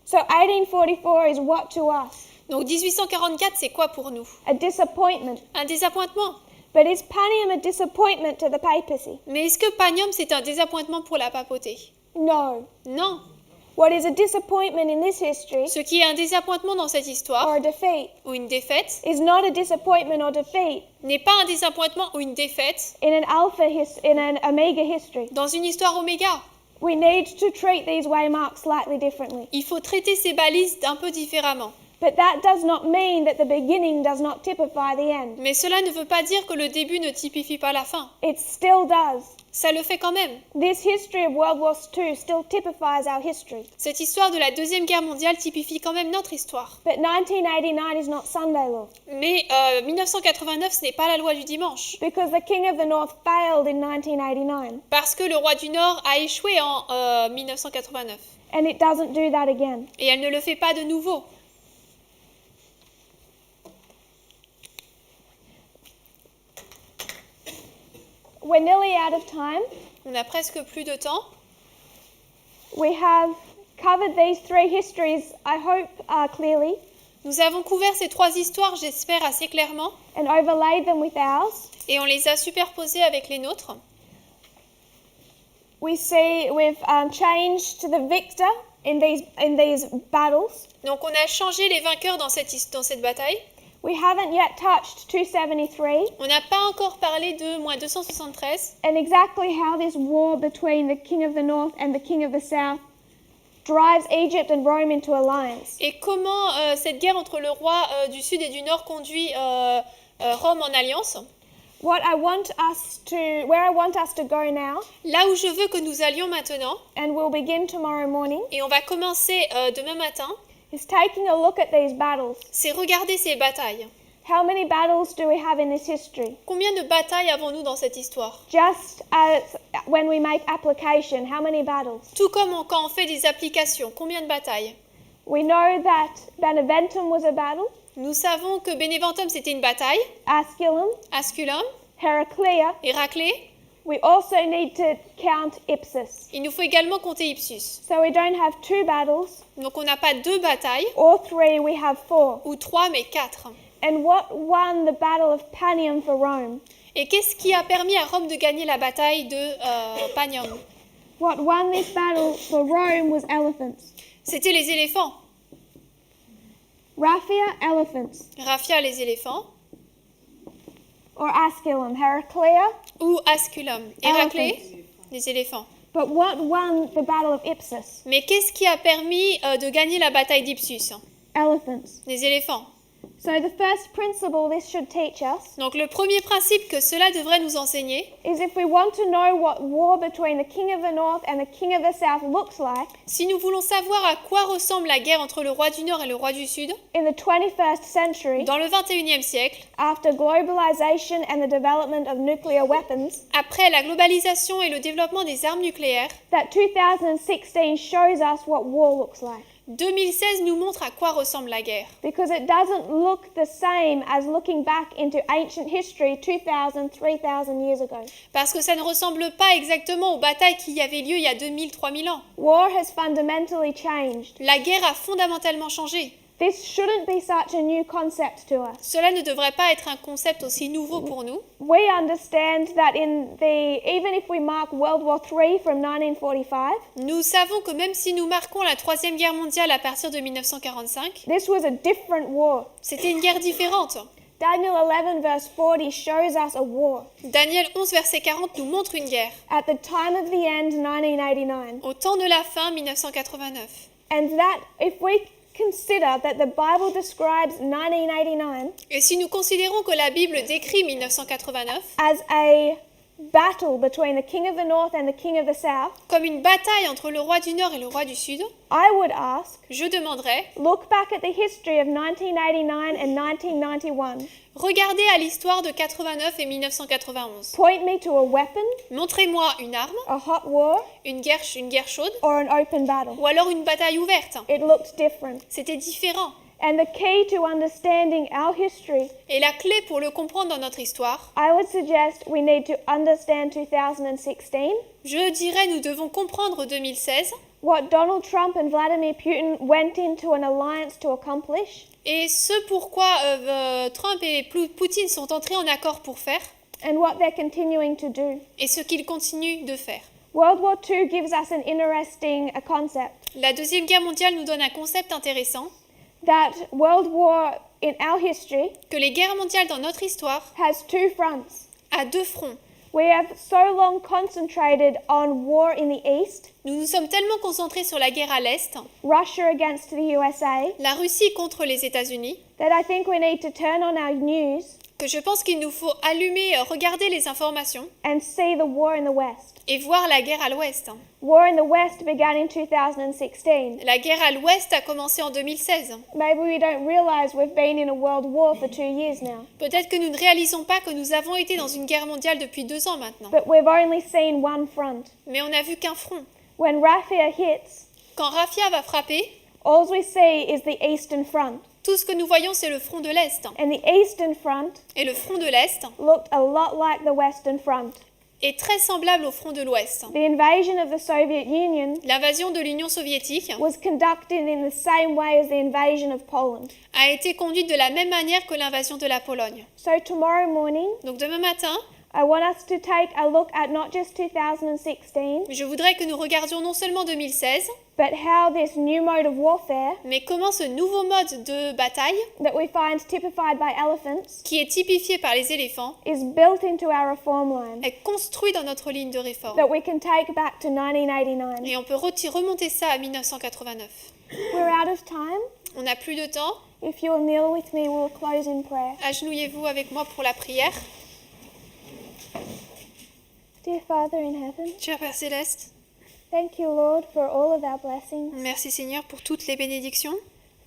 So 1844 is what to us? Donc 1844 c'est quoi pour nous? A disappointment. Un désappointement. But is Panium a disappointment to the papacy? Mais est-ce que Panium c'est un désappointement pour la papauté? No. Non. What is a disappointment in this history Ce qui est un désappointement dans cette or histoire a defeat ou une défaite is not a disappointment or defeat n'est pas un désappointement ou une défaite in an omega history. dans une histoire oméga. We need to treat these waymarks slightly differently. Il faut traiter ces balises un peu différemment. But that does not mean that the beginning does not typify the end. Mais cela ne veut pas dire que le début ne typifie pas la fin. It still does. Ça le fait quand même. This history of World War II still typifies our history. Cette histoire de la Deuxième Guerre mondiale typifie quand même notre histoire. But 1989 is not Sunday law Mais 1989, ce n'est pas la loi du dimanche. because the King of the North failed in 1989 Parce que le roi du Nord a échoué en 1989. and it doesn't do that again. Et elle ne le fait pas de nouveau. We're nearly out of time. On a presque plus de temps. We have covered these three histories, I hope, clearly Nous avons couvert ces trois histoires, j'espère, assez clairement. and overlaid them with ours. Et on les a superposées avec les nôtres. We see we've changed to the victor in these battles. Donc on a changé les vainqueurs dans cette bataille. We haven't yet touched 273 On n'a pas encore parlé de moins 273 and exactly how this war between the king of the north and the king of the south drives Egypt and Rome into alliance. et comment cette guerre entre le roi du Sud et du Nord conduit Rome en alliance. Where I want us to go now, Là où je veux que nous allions maintenant, and we'll begin tomorrow morning, et on va commencer demain matin, is taking a look at these battles. c'est regarder ces batailles. How many battles do we have in this history? Combien de batailles avons-nous dans cette histoire? Just as when we make application, how many battles? Tout comme quand on fait des applications, combien de batailles? We know that Beneventum was a battle, Nous savons que Beneventum c'était une bataille, Asculum, Asculum, Heraclea. Héraclée. We also need to count Ipsus. Il nous faut également compter Ipsus. So we don't have two battles Donc on n'a pas deux batailles, or three, we have four. ou trois, mais quatre. And what won the Battle of Panium for Rome? Et qu'est-ce qui a permis à Rome de gagner la bataille de Panium? What won this battle for Rome was elephants. C'était les éléphants. Raphia, elephants. Raphia, les éléphants. Or Asculum, Heraclea. Ou Asculum, Héraclée, les éléphants. But what won the Battle of Ipsus? Mais qu'est-ce qui a permis de gagner la bataille d'Ipsus? Elephants. Les éléphants. So the first principle this should teach us Donc le premier principe que cela devrait nous enseigner, is if we want to know what war between the king of the north and the king of the south looks like si nous voulons savoir à quoi ressemble la guerre entre le roi du Nord et le roi du Sud, in the 21st century, dans le 21e siècle, after globalization and the development of nuclear weapons, après la globalisation et le développement des armes nucléaires, that 2016 shows us what war looks like. 2016 nous montre à quoi ressemble la guerre. Because it doesn't look the same as looking back into ancient history 2,000, 3,000 years ago. Parce que ça ne ressemble pas exactement aux batailles qui avaient lieu il y a 2000, 3000 ans. War has fundamentally changed. La guerre a fondamentalement changé. This shouldn't be such a new concept to us. Cela ne devrait pas être un concept aussi nouveau pour nous. We understand that even if we mark World War III from 1945, Nous savons que même si nous marquons la Troisième Guerre mondiale à partir de 1945, this was a different war. c'était une guerre différente. Daniel 11 verse 40 shows us a war. Daniel 11, verset 40 nous montre une guerre. At the time of the end, 1989. Au temps de la fin, 1989. And that, if we consider that the Bible describes 1989 Et si nous considérons que la Bible décrit 1989 as a battle between the king of the north and the king of the south, comme une bataille entre le roi du Nord et le roi du Sud, I would ask, je demanderais, look back at the history of 1989 and 1991. regardez à l'histoire de 89 et 1991. Point me to a weapon, Montrez-moi une arme, a hot war, une guerre chaude, or an open battle. ou alors une bataille ouverte. It looked different. C'était différent. And the key to understanding our history, Et la clé pour le comprendre dans notre histoire, I would suggest we need to understand 2016, je dirais nous devons comprendre 2016 what Donald Trump and Vladimir Putin went into an alliance to accomplish, et ce pourquoi Trump et Poutine sont entrés en accord pour faire and what they're continuing to do. et ce qu'ils continuent de faire. World War II gives us an interesting concept La Deuxième Guerre mondiale nous donne un concept intéressant, that World War in our history que les guerres mondiales dans notre histoire has two fronts. a deux fronts. We have so long concentrated on war in the east, Nous nous sommes tellement concentrés sur la guerre à l'Est, Russia against the USA, la Russie contre les États-Unis, that I think we need to turn on our news que je pense qu'il nous faut allumer, regarder les informations and see the war in the west. et voir la guerre à l'Ouest. War in the west began in 2016. La guerre à l'Ouest a commencé en 2016. Maybe we don't realize we've been in a world war for 2 years now, Peut-être que nous ne réalisons pas que nous avons été dans une guerre mondiale depuis 2 ans maintenant. but we've only seen one front. Mais on n'a vu qu'un front. When Rafia hits, Quand Rafia va frapper, all we see is the eastern front. tout ce que nous voyons, c'est le front de l'Est. And the eastern front Et le front de l'Est looked a lot like the western front. est très semblable au front de l'Ouest. The invasion of the Soviet Union L'invasion de l'Union soviétique was conducted in the same way as the invasion of Poland. a été conduite de la même manière que l'invasion de la Pologne. So tomorrow morning, Donc demain matin, I want us to take a look at not just 2016, je voudrais que nous regardions non seulement 2016, but how this new mode of warfare mais comment ce nouveau mode de bataille, that we find typified by elephants qui est typifié par les éléphants, is built into our reform line, est construit dans notre ligne de réforme. that we can take back to 1989. Et on peut remonter ça à 1989. We're out of time. On n'a plus de temps. If you'll kneel with me, we'll close in prayer. Agenouillez-vous avec moi pour la prière. Dear Father in heaven, Cher Père Céleste, thank you, Lord, for all of our blessings. merci Seigneur pour toutes les bénédictions.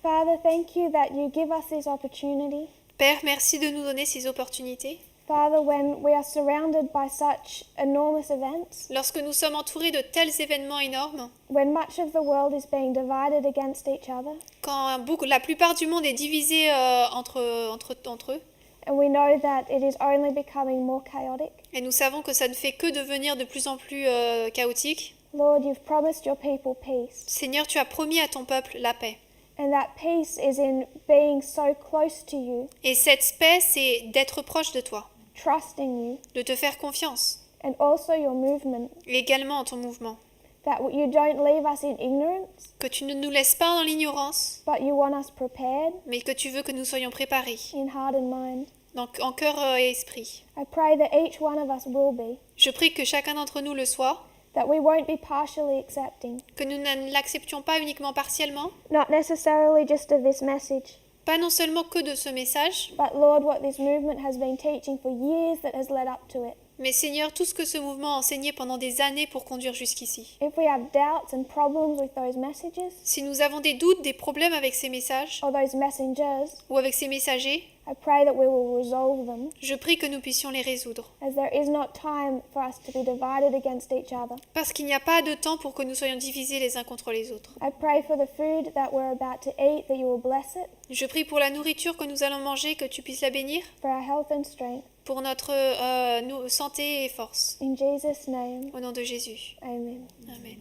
Father, thank you that you give us this opportunity. Père, merci de nous donner ces opportunités. Father, when we are surrounded by such enormous events, Lorsque nous sommes entourés de tels événements énormes, when much of the world is being divided against each other, quand la plupart du monde est divisé entre eux, and we know that it is only becoming more chaotic, et nous savons que ça ne fait que devenir de plus en plus chaotique, Lord, you've promised your people peace. Seigneur, tu as promis à ton peuple la paix. And that peace is in being so close to you, Et cette paix, c'est d'être proche de toi, trusting you, de te faire confiance, and also your movement, et également en ton mouvement. that you don't leave us in ignorance, Que tu ne nous laisses pas dans l'ignorance, but you want us prepared mais que tu veux que nous soyons préparés, in heart and mind. donc en cœur et esprit. I pray that each one of us will be, Je prie que chacun d'entre nous le soit, that we won't be partially accepting, que nous ne l'acceptions pas uniquement partiellement, not necessarily just of this message, Pas non seulement que de ce message, but Lord, what this movement has been teaching for years that has led up to it. mais Seigneur, tout ce que ce mouvement a enseigné pendant des années pour conduire jusqu'ici. If we have doubts and problems with those messages Si nous avons des doutes, des problèmes avec ces messages or those messengers, ou avec ces messagers, I pray that we will resolve them, je prie que nous puissions les résoudre. as there is not time for us to be divided against each other. Parce qu'il n'y a pas de temps pour que nous soyons divisés les uns contre les autres. I pray for the food that we're about to eat, that you will bless it, Je prie pour la nourriture que nous allons manger, que tu puisses la bénir, for our health and strength. pour notre santé et force. In Jesus' name, Au nom de Jésus. amen. Amen.